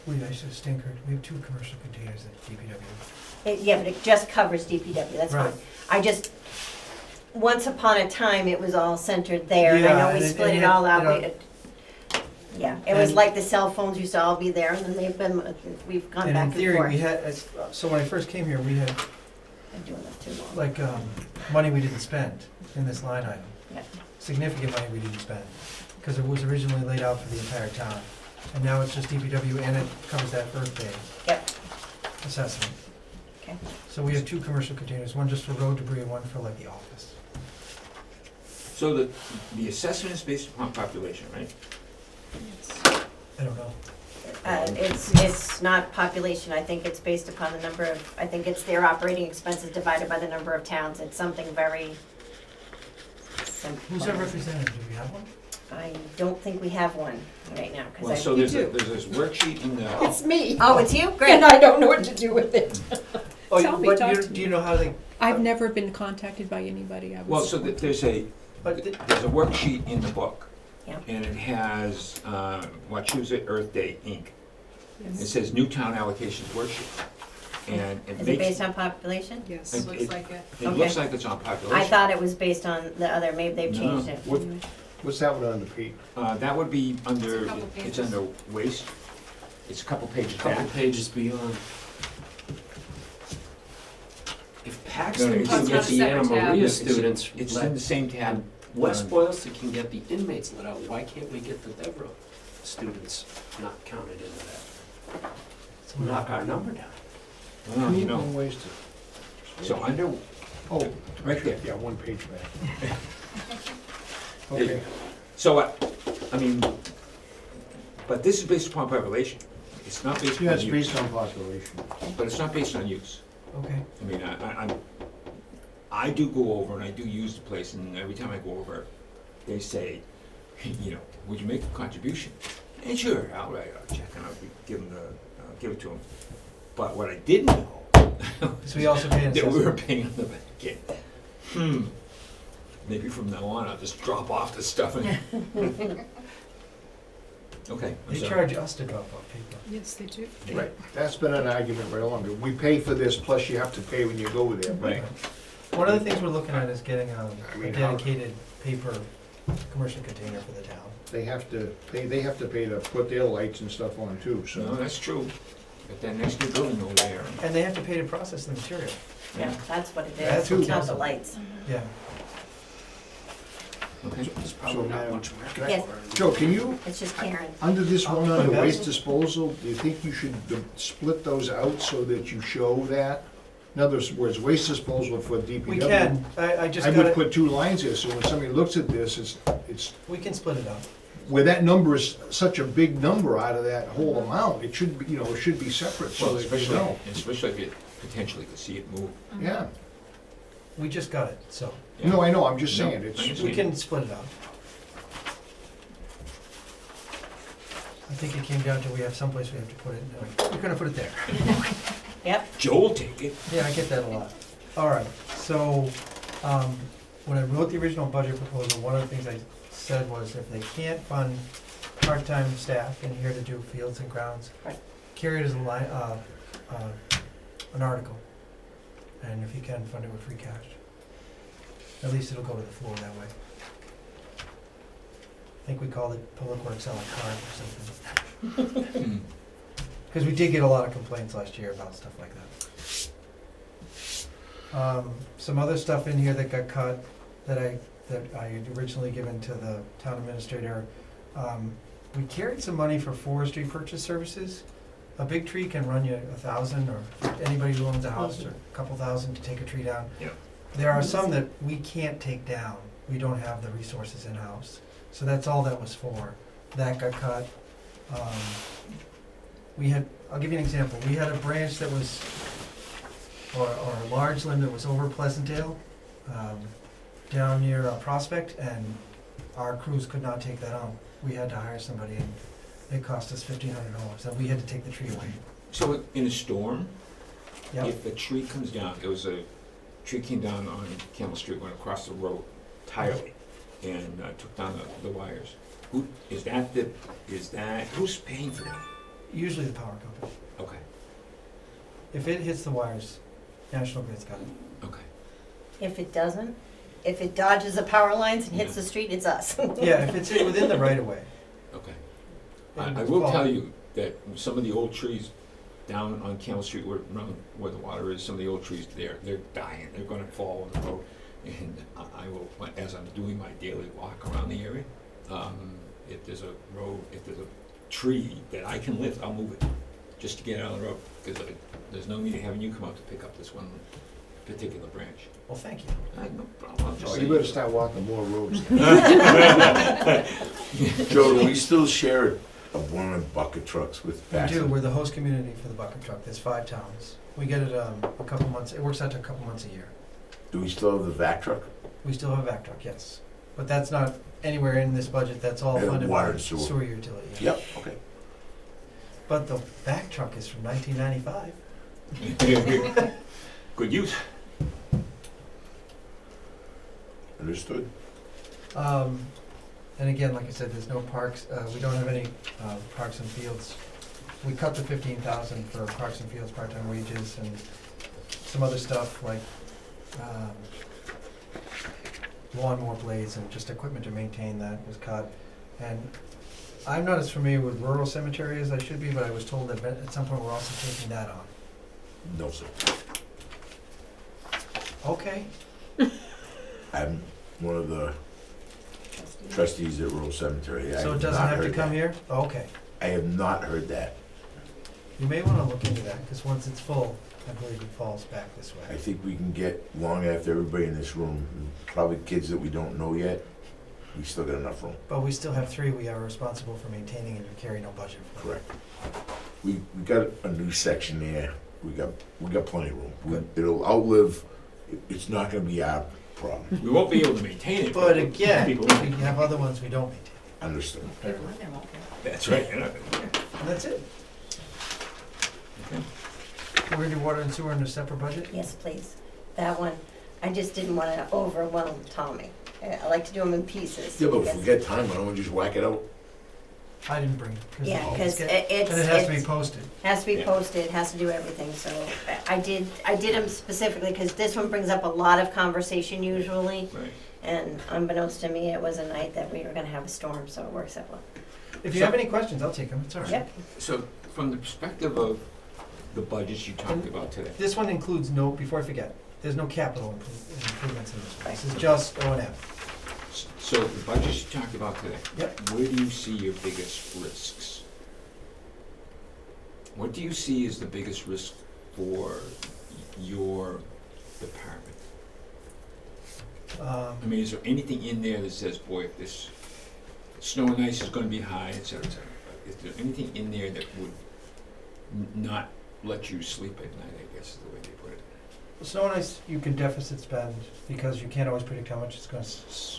We actually stinkered. We have 2 commercial containers at DPW. Yeah, but it just covers DPW, that's fine. Right. I just, once upon a time, it was all centered there, and I Yeah, know and we it- split and it it- all you out. know- Yeah, it was And- like the cell phones used to all be there, and then they've been, we've gone And back in and theory, forth. we had, so when I first came here, we had I'm doing this too long. like, money we didn't spend in this line item. Yeah. Significant money we didn't spend, because it was originally laid out for the entire town. And now it's just DPW and it covers that Earth Day Yep, assessment. okay. So we have 2 commercial containers, one just for road debris and one for like the office. So the assessment is based upon population, right? I don't know. It's not population, I think it's based upon the number of, I think it's their operating expenses divided by the number of towns. It's something very simple. Who's our representative? Do we have one? I don't think we have one right now, Well, because so I, there's do. this worksheet in the, It's me. oh, it's you? Great. And I don't know what to do with it. Oh, Tell me, but talk you- to do me. you know how they, I've never been contacted by anybody. I was well, so there's a worksheet in the book. Yeah. And it has, Wachusett Earth Day, Inc. It Yes. says new town allocations worksheet. And it Is it based makes, on population? Yes. It- Looks like it. it Okay. looks like it's on population. I thought it was based on the other, maybe they've No. changed it. What, what's that one on the page? That would be under, It's a couple it's pages. under waste. It's a couple pages Couple back. pages beyond. If No, Paxton it's can on get a the Anna separate tab. Maria It's- students It's let, in the same tab. and West Boylston can get the inmates let out, why can't we get the Deborah students not counted into that? Knock our number down. Well, you know, Ways to. so under, Oh, right there. yeah, one page back. Okay. So, I mean, but this is based upon population. It's not based Yeah, upon it's use. based on population. But it's not based on use. okay. I mean, I do go over and I do use the place, and every time I go over, they say, you know, would you make a contribution? And sure, I'll write a check and I'll give it to them. But what I didn't know So we also pay an that we were assessment. paying on the back end. Maybe from now on, I'll just drop off the stuff. Okay, I'm They sorry. charge us to drop off people. Yes, they do. Right, that's been an argument right along. We pay for this, plus you have to pay when you go there. Right. One of the things we're looking at is getting a mean, how- dedicated paper commercial container for the town. They have to pay to put their lights and stuff on too, No, so. that's true. But that next new building over there, And they have to pay to process the material. Yeah, that's what it That's is, what it's not kills the them. lights. Yeah. okay. There's probably not much market Yes. for it. Joe, can you, It's just Karen. under this one, Oh, under okay. waste disposal, do you think you should split those out so that you show that? In other words, waste disposal for DPW. We can, I just I got would it, put 2 lines here, so when somebody looks at this, it's, we can split it up. where that number is such a big number out of that whole amount, it should be, you know, it should be separate, so Well, that you know. especially if you potentially could see it move. Yeah, We just got it, so Yeah. no, I know, I'm just No, saying, I it's, understand. we can split it up. I think it came down to we have someplace we have to put it, and we're gonna put it there. Yep, Joe will take it. Yeah, I get that a lot. All right, so, when I wrote the original budget proposal, one of the things I said was if they can't fund part-time staff in here to do fields and grounds, Right. carry it as a line, an article. And if you can, fund it with free cash. At least it'll go to the floor that way. I think we called it Public Works a la carte or something. Because we did get a lot of complaints last year about stuff like that. Some other stuff in here that got cut that I had originally given to the town administrator. We carried some money for forestry purchase services, A big tree can run you $1,000, or anybody who owns a house, or a couple thousand to take a tree down. Yeah. There are some that we can't take down. We don't have the resources in-house. So that's all that was for. That got cut. I'll give you an example. We had a branch that was, or a large limb that was over Pleasantdale, down near Prospect, and our crews could not take that on. We had to hire somebody, and it cost us $1,500, and we had to take the tree away. So in a storm, Yep. if a tree comes down, there was a tree came down on Campbell Street, went across the road entirely, and took down the wires. Who's paying for that? Usually the power company. Okay, If it hits the wires, National Grid's got it. okay. If it doesn't, if it dodges the power lines and hits Yeah. the street, it's us. Yeah, if it's within the right of way. Okay. it I would will fall. tell you that some of the old trees down on Campbell Street, around where the water is, some of the old trees there, they're dying, they're gonna fall on the road. And I will, as I'm doing my daily walk around the area, if there's a road, if there's a tree that I can lift, I'll move it, just to get out of the road, because there's no need of having you come out to pick up this one particular branch. Well, thank you. No problem, I'm just Oh, saying. you better start walking more roads. Joe, do we still share one of the bucket trucks with We do, Bassett? we're the host community for the bucket truck. There's 5 towns. We get it a couple months, it works out to a couple months a year. Do we still have the vac truck? We still have a vac truck, yes. But that's not anywhere in this budget, that's all And funded water by and sewer. sewer utility. Yeah. Yep, okay. But the vac truck is from 1995. Good use. Understood. And again, like I said, there's no parks, we don't have any parks and fields. We cut the 15,000 for parks and fields part-time wages and some other stuff like lawnmower blades and just equipment to maintain that was cut. And I'm not as familiar with rural cemetery as I should be, but I was told that at some point we're also taking that on. No, sir. Okay. I'm one of the trustees at Rural Cemetery. I So it have doesn't not have to heard come that. here? Okay. I have not heard that. You may wanna look into that, because once it's full, I believe it falls back this I way. think we can get, long after everybody in this room, probably kids that we don't know yet, we still got enough room. But we still have 3 we are responsible for maintaining, and you carry no budget for. Correct. We got a new section there. We got plenty of room. Good. It'll outlive, it's not gonna be our problem. We won't be able to maintain it. But again, people- we have other ones we don't maintain. Understood. That's right. You're not gonna- And that's it. Okay. We're gonna do water and sewer in a separate budget? Yes, please. That one, I just didn't want to overwhelm Tommy. I like to do them in pieces. Yeah, but if we because- get time, why don't we just whack it out? I didn't bring it. Yeah, it's because get- it's. And it has to be it's- posted. Has to be Yeah. posted, has to do everything, so I did them specifically, because this one brings up a lot of conversation usually, Right. and unbeknownst to me, it was a night that we were gonna have a storm, so it works out well. If you have any questions, I'll take them, it's all right. Yep, So from the perspective of the budgets you talked about today, This one includes no, before I forget, there's no capital improvements in this one. This is just O&M. so the budgets you talked about today, Yep. where do you see your biggest risks? What do you see as the biggest risk for your department? I mean, is there anything in there that says, boy, if this snow and ice is gonna be high, et cetera, et cetera? Is there anything in there that would not let you sleep at night, I guess is the way they put it? Snow and ice, you can deficit spend, because you can't always predict how much it's gonna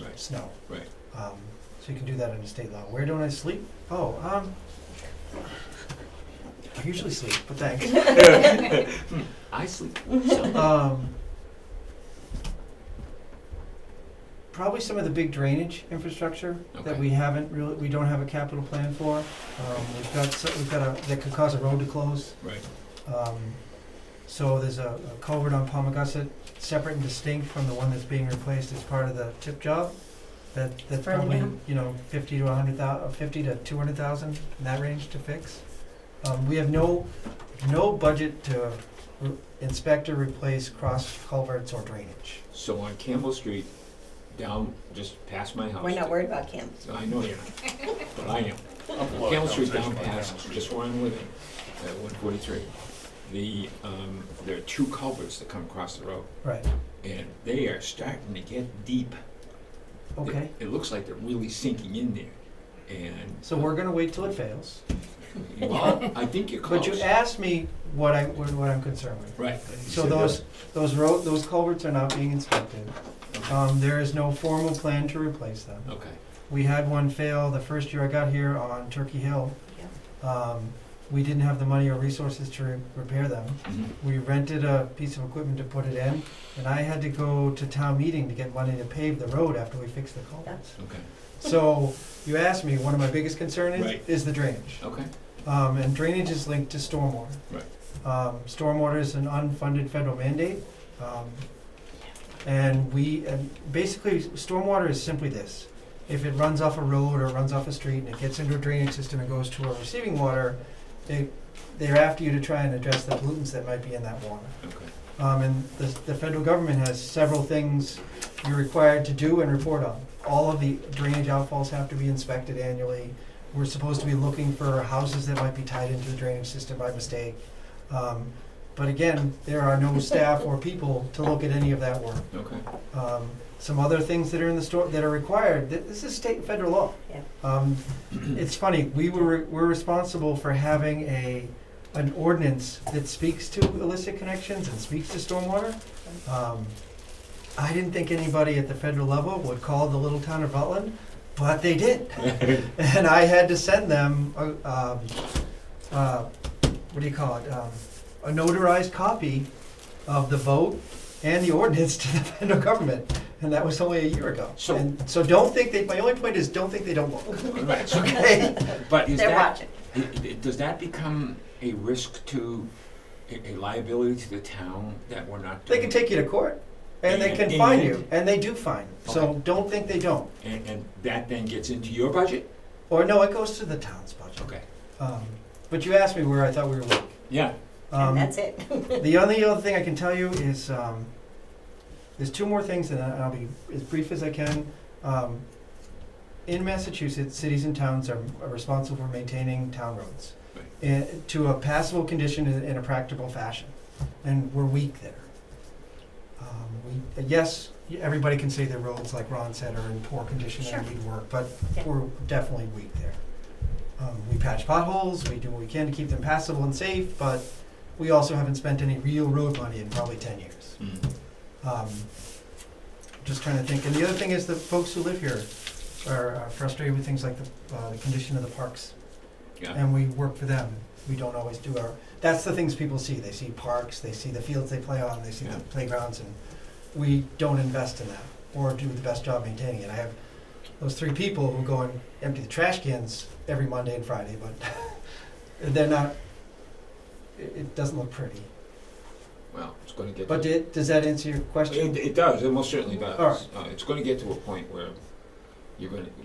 Right. snow. Right. So you can do that in a state law. Where don't I sleep? I usually sleep, but thanks. I sleep. Probably some of the big drainage infrastructure that Okay. we haven't really, we don't have a capital plan for. That could cause a road to close. Right. So there's a culvert on Palmagussit, separate and distinct from the one that's being replaced as part of the tip job. That's Further probably, down? 50 to 100,000, 50 to 200,000, in that range to fix. We have no budget to inspect or replace cross culverts or drainage. So on Campbell Street, down just past my house. we're not worried about Kansas. I know you're not, but I am. Campbell Street down past, just where I'm living, at 143, there are two culverts that come across the road, Right, and they are starting to get deep. okay. It looks like they're really sinking in there, and, So we're gonna wait till it fails. well, I think you're close. But you asked me what I'm concerned with. Right. So those culverts are not being inspected. There is no formal plan to replace them. Okay. We had one fail the first year I got here on Turkey Hill. We didn't have the money or resources to repair them. Mhm. We rented a piece of equipment to put it in, and I had to go to town meeting to get money to pave the road after we fixed the culverts. Okay. So you asked me, one of my biggest concerns Right. is the drainage. Okay. And drainage is linked to stormwater. Right. Stormwater is an unfunded federal mandate. And basically, stormwater is simply this. If it runs off a road or runs off a street and it gets into a drainage system and goes to a receiving water, they're after you to try and address the pollutants that might be in that water. Okay. And the federal government has several things you're required to do and report on. All of the drainage outfalls have to be inspected annually. We're supposed to be looking for houses that might be tied into the drainage system by mistake. But again, there are no staff or people to look at any of that work. Okay. Some other things that are in the store that are required, this is state and federal law. Yeah. It's funny, we're responsible for having an ordinance that speaks to illicit connections and speaks to stormwater. I didn't think anybody at the federal level would call the little town of Rutland, but they did. And I had to send them, what do you call it? A notarized copy of the vote and the ordinance to the federal government. And that was only a year ago. So- So don't think my only point is, don't think they don't look. Right, so, Okay? but is They're that, watching. does that become a risk to, a liability to the town that we're not They doing? can take you to court, and they can And- fine you, and they do fine. So Okay. don't think they don't. And that then gets into your budget? Or no, it goes to the town's budget. Okay. But you asked me where I thought we were weak. Yeah. And that's it. The only other thing I can tell you is, there's two more things, and I'll be as brief as I can. In Massachusetts, cities and towns are responsible for maintaining town roads to a passable condition in a practical fashion, and we're weak there. Yes, everybody can say their roads, like Ron said, are in poor condition Sure. and need work, but Yeah. we're definitely weak there. We patch potholes, we do what we can to keep them passable and safe, but we also haven't spent any real road money in probably 10 years. Just trying to think, and the other thing is the folks who live here are frustrated with things like the condition of the parks. Yeah. And we work for them, we don't always do that's the things people see, they see parks, they see the fields they play on, they see the Yeah. playgrounds, and we don't invest in that, or do the best job maintaining it. I have those 3 people who go and empty the trash cans every Monday and Friday, but they're not, it doesn't look pretty. Well, it's gonna get. But does that answer your question? It does, it most certainly does. All right. It's gonna get to a point where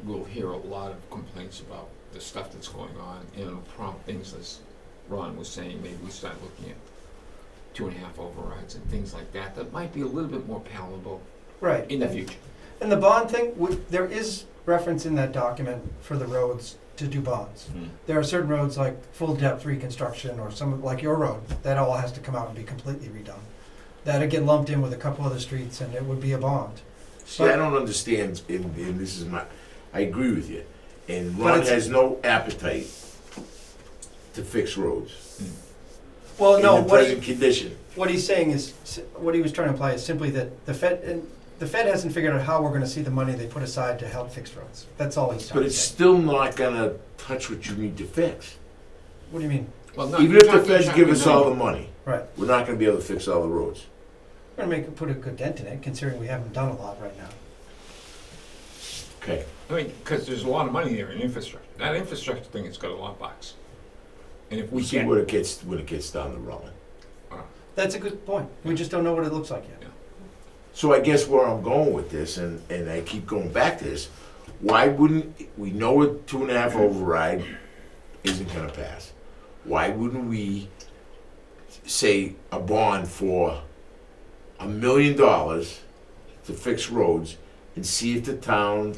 we'll hear a lot of complaints about the stuff that's going on, and it'll prompt things, as Ron was saying, maybe we start looking at 2.5 overrides and things like that, that might be a little bit more palatable Right. in the future. And the bond thing, there is reference in that document for the roads to do bonds. There are certain roads like full depth reconstruction, or some, like your road, that all has to come out and be completely redone. That'd get lumped in with a couple other streets, and it would be a bond. See, I don't understand, and this is I agree with you, and But Ron it's- has no appetite to fix roads Well, no, in the present condition. what he's saying is, what he was trying to imply is simply that the Fed hasn't figured out how we're gonna see the money they put aside to help fix roads. That's all he's trying But to it's say. still not gonna touch what you need to fix. What do you mean? Well, no, Even you're if the talking- feds you're give us talking all the money, Right. we're not gonna be able to fix all the roads. We're gonna put a good dent in it, considering we haven't done a lot right now. Okay. I mean, because there's a lot of money there in infrastructure. That infrastructure thing has got a lot of bucks. And if we We'll see get, when it gets down the road. That's a good point. We just don't know what it looks like yet. So I guess where I'm going with this, and I keep going back to this, why wouldn't, we know a 2.5 override isn't gonna pass. Why wouldn't we say a bond for $1 million to fix roads and see if the town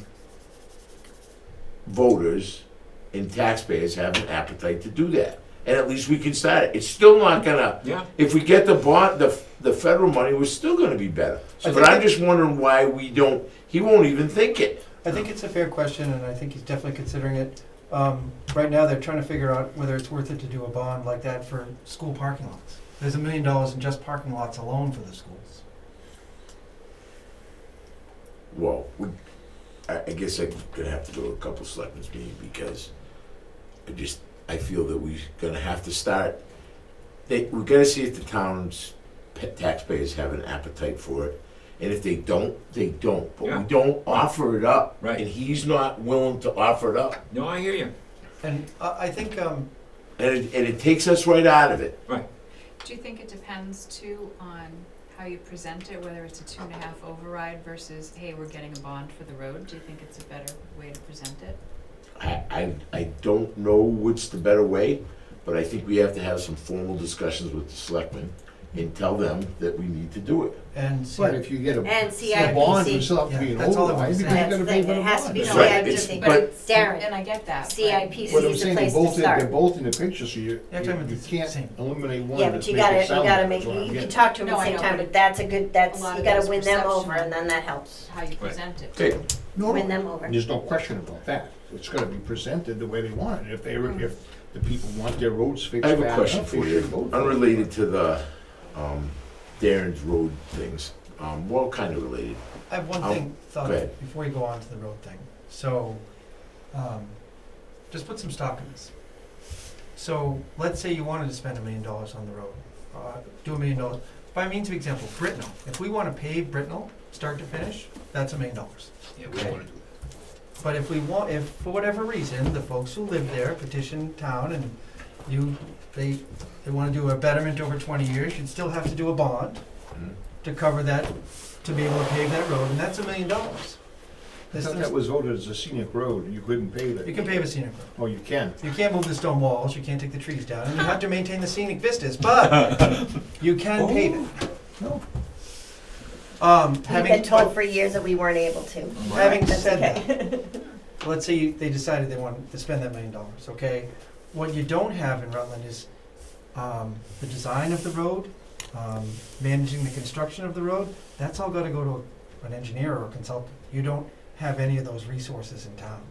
voters and taxpayers have an appetite to do that? and at least we can start it. It's still not gonna, Yeah. if we get the bond, the federal money, we're still gonna be better. I But think I'm that- just wondering why we don't, he won't even think it. I think it's a fair question, and I think he's definitely considering it. Right now, they're trying to figure out whether it's worth it to do a bond like that for school parking lots. There's $1 million in just parking lots alone for the schools. Well, I guess I'm gonna have to go to a couple selectmen's meetings because I feel that we're gonna have to start, we gotta see if the town's taxpayers have an appetite for it. And if they don't, they don't. But Yeah. we don't offer it up. Right. And he's not willing to offer it up. No, I hear you. And I think, And it takes us right out of it. Do you think it depends too on how you present it, whether it's a 2.5 override versus, hey, we're getting a bond for the road? Do you think it's a better way to present it? I don't know what's the better way, but I think we have to have some formal discussions with the selectmen and tell them that we need to do it. and But if you get And a bond, CIPC. it's not to be an Yeah, that's all I override, was because you saying. gotta That's pay the for thing. the It has to be bond. Right, CIPC. it's- But Darren, And I get that. but- CIPC What I'm is the saying, place they're to both, they're start. both in the picture, so you Yeah, I'm talking about the can't same. eliminate one Yeah, and but make you it gotta sound make, that's what I'm you can getting. talk to them No, at the I same know, time, but but that's a good, that's, a lot you of gotta those win them over perception. and then that helps. How you present it. Okay. No, Win no, them over. there's no question about that. It's gotta be presented the way they want it. If if the people want their roads fixed I have a fast question enough, for they you, should vote for it. unrelated to the Darren's road things. Well, kind of related. I have one I'll- thing thought go ahead. before you go on to the road thing. So, just put some stock in this. So, let's say you wanted to spend $1 million on the road, do $1 million. By means of example, Britnell. If we want to pave Britnell, start to finish, that's $1 million. Yeah, we wanna do But if for whatever reason, the folks who live there petition town and they want to do a betterment over 20 years, you'd still have to do a bond to cover that, to be able to pave that road, and that's $1 million. I thought that was voted as a scenic road, you couldn't pave it. You can pave a scenic road. Oh, you can. You can't move the stone walls, you can't take the trees down, and you have to maintain the scenic vistas, but you can pave it. No. We've been Having, told for years that we weren't able to. having That's said okay. that, let's say they decided they wanted to spend that $1 million, okay? What you don't have in Rutland is the design of the road, managing the construction of the road. That's all gotta go to an engineer or a consultant. You don't have any of those resources in town.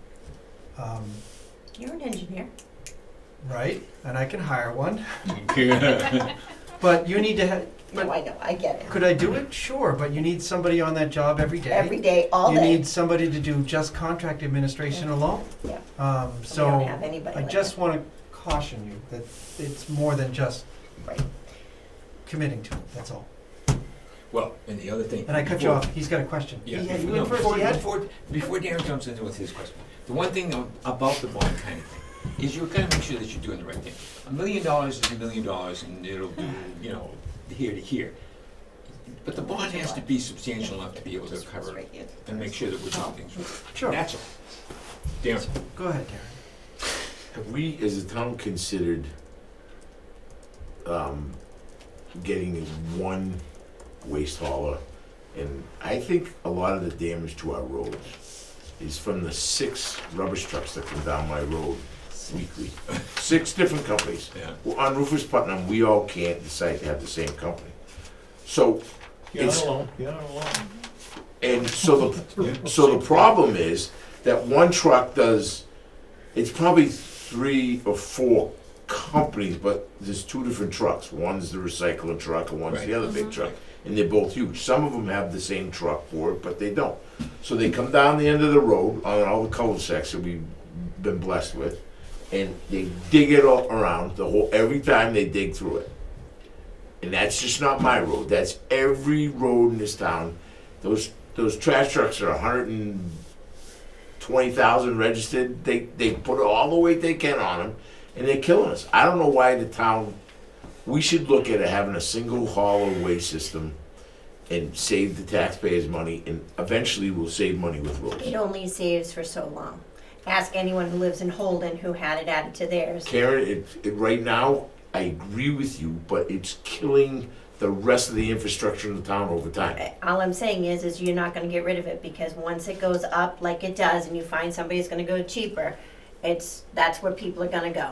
You're an engineer. Right? And I can hire one, it. but you need to have, No, I know, I get it. could I do it? Sure, but you need somebody on that job every day. Every day, all You day. need somebody to do just contract administration alone. Yeah. We don't So have anybody I like just that. want to caution you that it's more than just Right. committing to it, that's all. Well, and the other thing. And I cut you off, he's got a question. Yeah, He had- before, you no, went first, he had- before Darren jumps in with his question, the one thing about the bond kind of thing is you gotta make sure that you're doing the right thing. $1 million is $1 million and it'll do, here to here. But the bond has to be substantial enough to be able to Just cover right here. and make sure that we're doing things right. Sure, That's all. Darren, go ahead, Darren. Have we, as a town, considered getting one waste hauler? And I think a lot of the damage to our roads is from the 6 rubbish trucks that come down my road weekly. 6 different companies. yeah. Well, on Rufus Putnam, we all can't decide to have the same company. So, You're It's- not alone, you're not alone. and so the problem is that one truck does, it's probably 3 or 4 companies, but there's 2 different trucks. One's the recycling truck and one's Right. the other big truck. And they're both huge. Some of them have the same truck for it, but they don't. So they come down the end of the road on all the cul-de-sacs that we've been blessed with, and they dig it all around every time they dig through it. And that's just not my road. That's every road in this town. Those trash trucks are 120,000 registered. They put all the weight they can on them, and they're killing us. I don't know why the town. We should look at having a single hauler waste system and save the taxpayers money, and eventually we'll save money with roads. It only saves for so long. Ask anyone who lives in Holden who had it added to theirs. Karen, right now, I agree with you, but it's killing the rest of the infrastructure in the town over time. All I'm saying is you're not gonna get rid of it, because once it goes up like it does and you find somebody who's gonna go cheaper, that's where people are gonna go.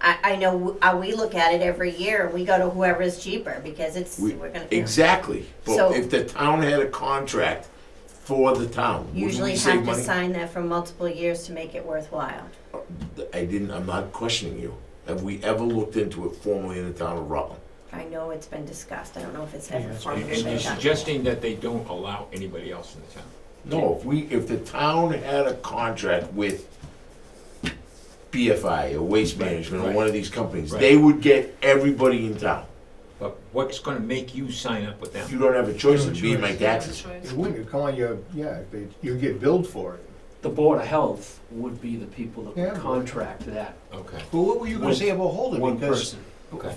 I know, we look at it every year, and we go to whoever's cheaper, because we're gonna. Exactly, So- but if the town had a contract for the town, wouldn't Usually we have save to money? sign that for multiple years to make it worthwhile. I'm not questioning you. Have we ever looked into it formally in the town of Rutland? I know it's been discussed, I don't know if it's Yeah, ever that's And formally you're been done. suggesting that they don't allow anybody else in the town? No, if the town had a contract with BFI or Waste Management or one of these companies, Right. they would get everybody in town. But what's gonna make you sign up with them? You don't have a choice of being my No taxes. choice. It wouldn't come on your, you get billed for it. The Board of Health would be the people that Yeah. would contract that Okay, Well, what were you gonna say about Holden? one Because person. okay.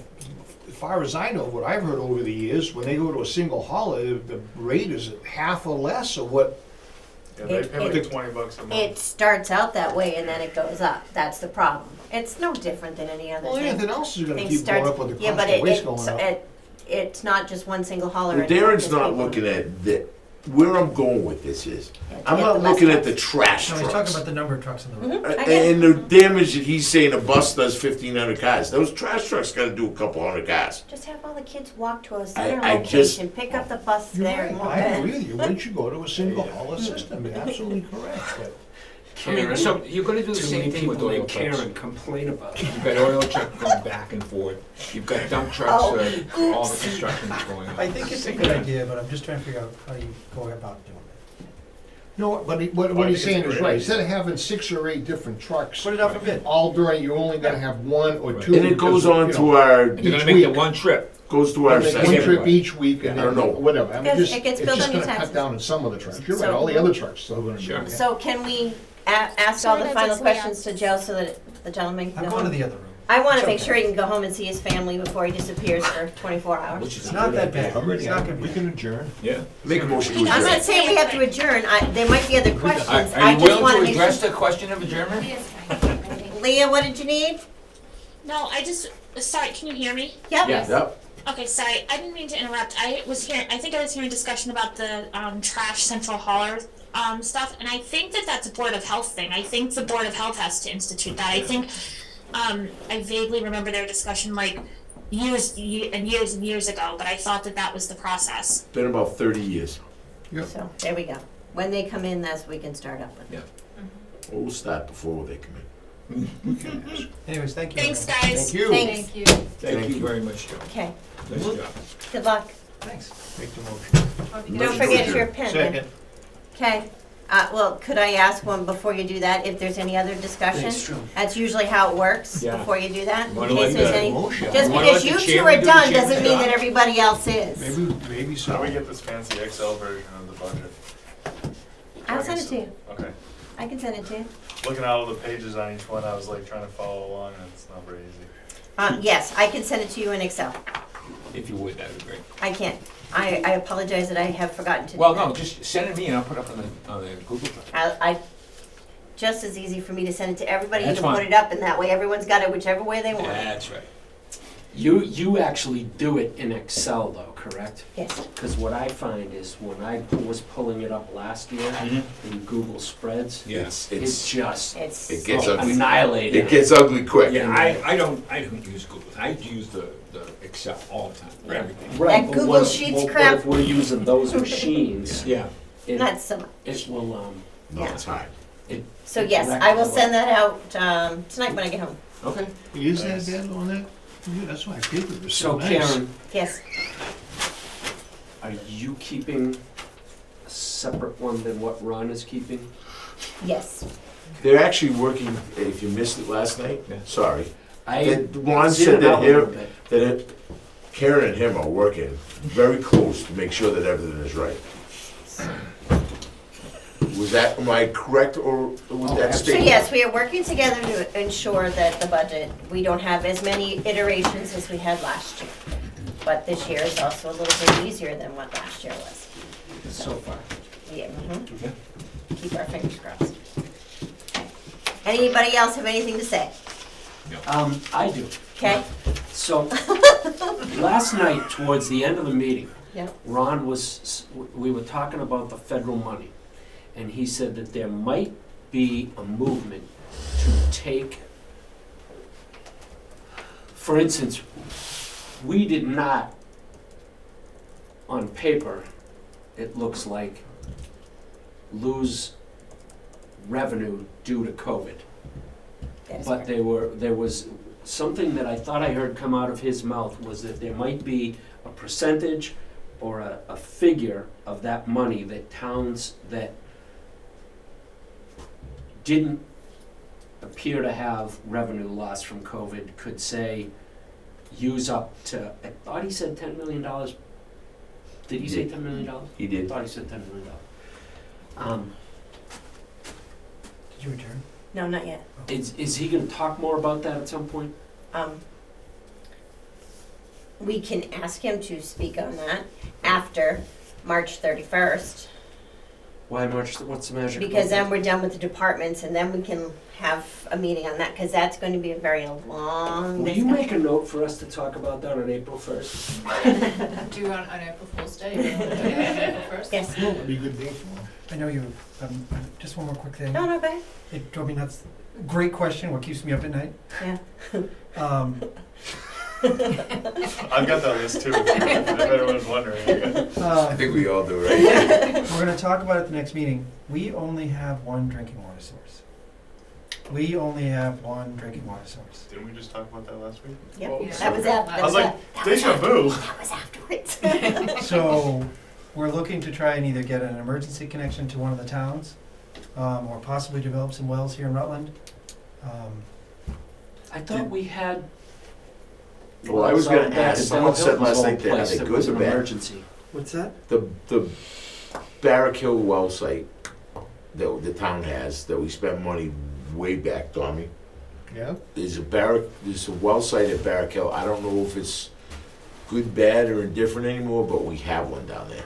as far as I know, what I've heard over the years, when they go to a single hauler, the rate is half or less of what. Yeah, they It- pay like it- $20 a month. It starts out that way and then it goes up, that's the problem. It's no different than any other Well, thing. anything else is gonna Things keep going starts- up with the Yeah, cost but of waste going up. it's not just one single hauler. Well, anymore, Darren's 'cause not people- looking at that. Where I'm going with this is, Yeah, to I'm get not the less looking at the trucks. trash No, he's talking trucks. about the number of trucks on the road. Mhm, I get it. And the damage that he's saying a bus does 1,500 cars. Those trash trucks gotta do a couple hundred cars. Just have all the kids walk to a I center just- location, pick up the bus You're there right, and walk I back. agree with you, once you go to a single hauler system, you're absolutely correct, but. I mean, so you're gonna do the Too many same thing with people oil named trucks. Karen complain about it. You've got oil trucks going back and forth. You've got dump trucks, all the construction is going on. I think it's a good idea, but I'm just trying to figure out how you go about doing it. No, but what he's saying is right, instead of having 6 or 8 different trucks, Put it out for bid. all during, you're only gonna have 1 or 2. And it goes because, on you to know, our, And you're gonna each make the week. one trip. goes to our Make one assessment. trip each week and I then, don't know. whatever, I mean, Because just, it gets it's billed just on your gonna cut taxes. down on some of the trucks. You're right, So- all the other trucks still gonna be. Sure. there. So can we ask all the Sorry, final that's Leah. questions to Joe so that the gentleman can I'm go going to home? the other room. I wanna It's make okay. sure he can go home and see his family before he disappears for 24 hours. Which is It's not that bad. I'm ready, It's not gonna we be. can adjourn. Yeah. Make a motion to I'm adjourn. not saying we have to adjourn, there might be other questions, Are I you just wanna willing to make address sure. the question of adjournment? Leah, what did you need? No, I just, sorry, can you hear me? Yep. Yeah. Yep, Okay, sorry, I didn't mean to interrupt. I think I was hearing discussion about the, trash central hauler, stuff, and I think that that's a Board of Health thing. I think the Board of Health has to institute that. I think, I vaguely remember their discussion like years and years ago, but I thought that that was the process. been about 30 years. So, there we go. When they come in, that's what we can start up with. Yeah. Well, we'll start before they come in. Anyways, thank you. Thanks, everyone. guys. Thank you. Thanks. Thank you. Thank you very much, Joe. Okay, Nice job. good luck. Thanks. Make the motion. Don't Motion to forget adjourn. your pen. Second. Okay, well, could I ask one before you do that, if there's any other discussion? Thanks, Joe. That's usually how it works, Yeah. before you do that, in Wanna case let there's the any. Motion. Just Wanna because let you the two chairman are do the done chairman's doesn't mean job? that everybody else is. Maybe How so. do we get this fancy Excel version of the budget? I'll send it to you, Okay. I can send it to you. Looking at all the pages on each one, I was like trying to follow along, and it's not very easy. Yes, I can send it to you in Excel. If you would, that would be great. I can't. I apologize that I have forgotten to do Well, that. no, just send it to me and I'll put it up on the Google Drive. Just as easy for me to send it to everybody and That's to put fine. it up, and that way everyone's got it whichever way they want. That's right. You actually do it in Excel though, correct? Yes. Because what I find is when I was pulling it up last year in Google Spreads, Yeah. it's just It's. It gets ugly. annihilated. It gets ugly quick. Yeah, I don't use Google. I use the Excel all the time for Yeah. everything. Right, That but Google what if- Sheets what crap. if we're using those machines? Yeah. It, Not so much. it will, No, it's hard. So yes, I will send that out tonight when I get home. Okay. Is that bad on that? Yeah, that's why paper was so so nice. Karen, Yes. are you keeping a separate one than what Ron is keeping? Yes. They're actually working, if you missed it last night, Yeah. sorry. I That Ron did said it that out a little here, bit. Karen and him are working very close to make sure that everything is right. Am I correct, or was that So statement? yes, we are working together to ensure that the budget, we don't have as many iterations as we had last year. But this year is also a little bit easier than what last year was. So far. Yeah, Okay. keep our fingers crossed. Anybody else have anything to say? I do. Okay? So, last night, towards the end of the meeting, Yep. Ron we were talking about the federal money, and he said that there might be a movement to take for instance, we did not, on paper, it looks like, lose revenue due to COVID. That is But correct. there was something that I thought I heard come out of his mouth was that there might be a percentage or a figure of that money that towns that didn't appear to have revenue loss from COVID could say, use up to, I thought he said $10 million. Did he say $10 million? He I did. thought he said $10 million. Did you adjourn? No, not yet. Is he gonna talk more about that at some point? We can ask him to speak on that after March 31st, Why March, what's the magic? because about then that? we're done with the departments, and then we can have a meeting on that, because that's going to be a very long Will you discussion. make a note for us to talk about that on April 1st? Do on April Fool's Day, you want to do that on April 1st? Yes. That'd be a good day for them. I know you, just one more quick thing. No, no, go ahead. It drove me nuts. Great question, what keeps me up at night? Yeah. I've got that list too, if everyone's wondering. I think we all do, right? We're gonna talk about it at the next meeting. We only have one drinking water source. We only have one drinking water source. Didn't we just talk about that last week? Yep. Yeah. That was after. I was like, deja vu. That was afterwards. So, we're looking to try and either get an emergency connection to one of the towns, or possibly develop some wells here in Rutland. I thought we had. Well, I was gonna wells out back ask, at someone Bell said Hilton's last old night that, are place they that good was or an bad? emergency. What's that? The Barrack Hill well site that the town has, that we spent money way back, Tommy. Yeah? There's a well site at Barrack Hill. I don't know if it's good, bad, or indifferent anymore, but we have one down there.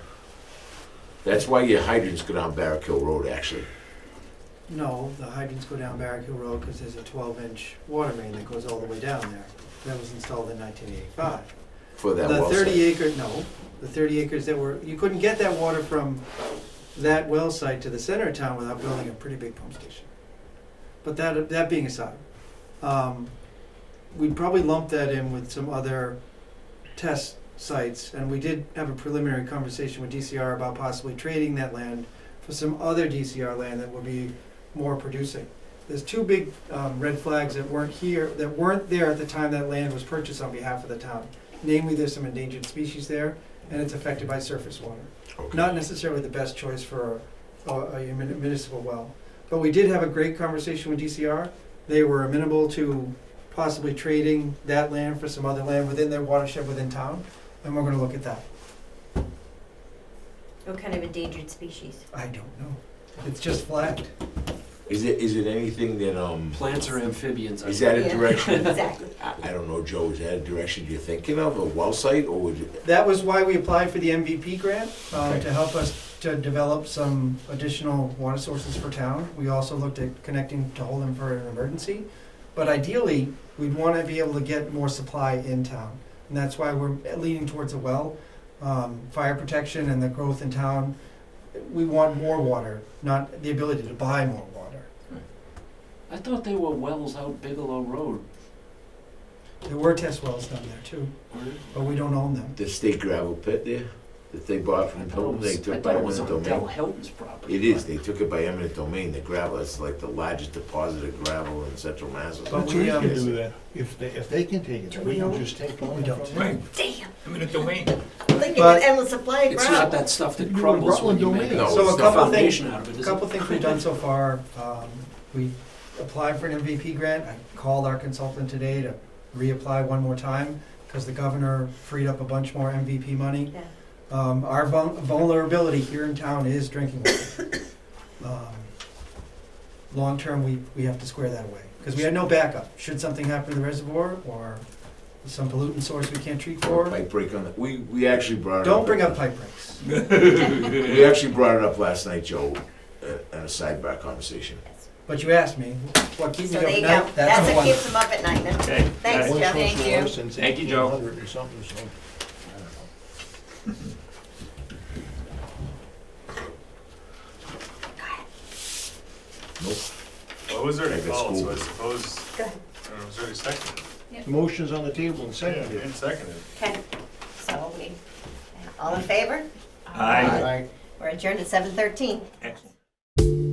That's why your hydrants go down Barrack Hill Road, actually. No, the hydrants go down Barrack Hill Road because there's a 12-inch water main that goes all the way down there. That was installed in 1985. For that The well 30 site. acre, no, the 30 acres that were, you couldn't get that water from that well site to the center of town without building a pretty big pump station. But that being aside, we'd probably lump that in with some other test sites, and we did have a preliminary conversation with DCR about possibly trading that land for some other DCR land that would be more producing. There's two big red flags that weren't there at the time that land was purchased on behalf of the town. Namely, there's some endangered species there, and it's affected by surface water. Okay. Not necessarily the best choice for a municipal well. But we did have a great conversation with DCR. They were amenable to possibly trading that land for some other land within their watershed within town, and we're gonna look at that. What kind of endangered species? I don't know. It's just flagged. Is it anything that, Plants or amphibians? is that a Yeah. direction? Exactly. I don't know, Joe, is that a direction you're thinking of, a well site, or would you? That was why we applied for the MVP grant, Okay. to help us to develop some additional water sources for town. We also looked at connecting to Holden for an emergency. But ideally, we'd want to be able to get more supply in town. And that's why we're leaning towards a well. Fire protection and the growth in town, we want more water, not the ability to buy more water. I thought there were wells out Bigelow Road. There were test wells down there too, but we don't own them. The state gravel pit there, that they bought from Hilton, they I took thought by it was eminent on Del domain? Hilton's property. It is, they took it by eminent domain, the gravel, it's like the largest deposit of gravel in central Mass. or But But something. we, we can um, do that. If they can take it, we can just take one We don't. from them. Damn. I'm in a domain. I'm thinking But- an endless supply of It's not gravel. that stuff that You do a crumbles when you Rutland make domain. No, So it's a the not. couple things, foundation out of it, a is couple things we've done so far. We applied for an MVP grant. I called our consultant today to reapply one more time because the governor freed up a bunch more MVP money. Yeah. Our vulnerability here in town is drinking water. Long-term, we have to square that away because we had no backup. Should something happen to the reservoir or some pollutant source we can't treat for, Pipe break on the, we actually brought it up. don't bring up pipe breaks. We actually brought it up last night, Joe, at a sidebar conversation. But you asked me, what keeps me So up there at you night? go. That's That's the what one. keeps them up at night then. Okay. Thanks, One Jeff. source Thank of you. water since Thank you, Joe. 1800 or something, so, I don't know. Well, it was already Like a called, so school. I suppose, Go ahead. it was already seconded. Yep. The motion's on the table and Yeah, seconded. and seconded. Okay, so all in favor? Aye. Aye. We're adjourned at 7:13. Excellent.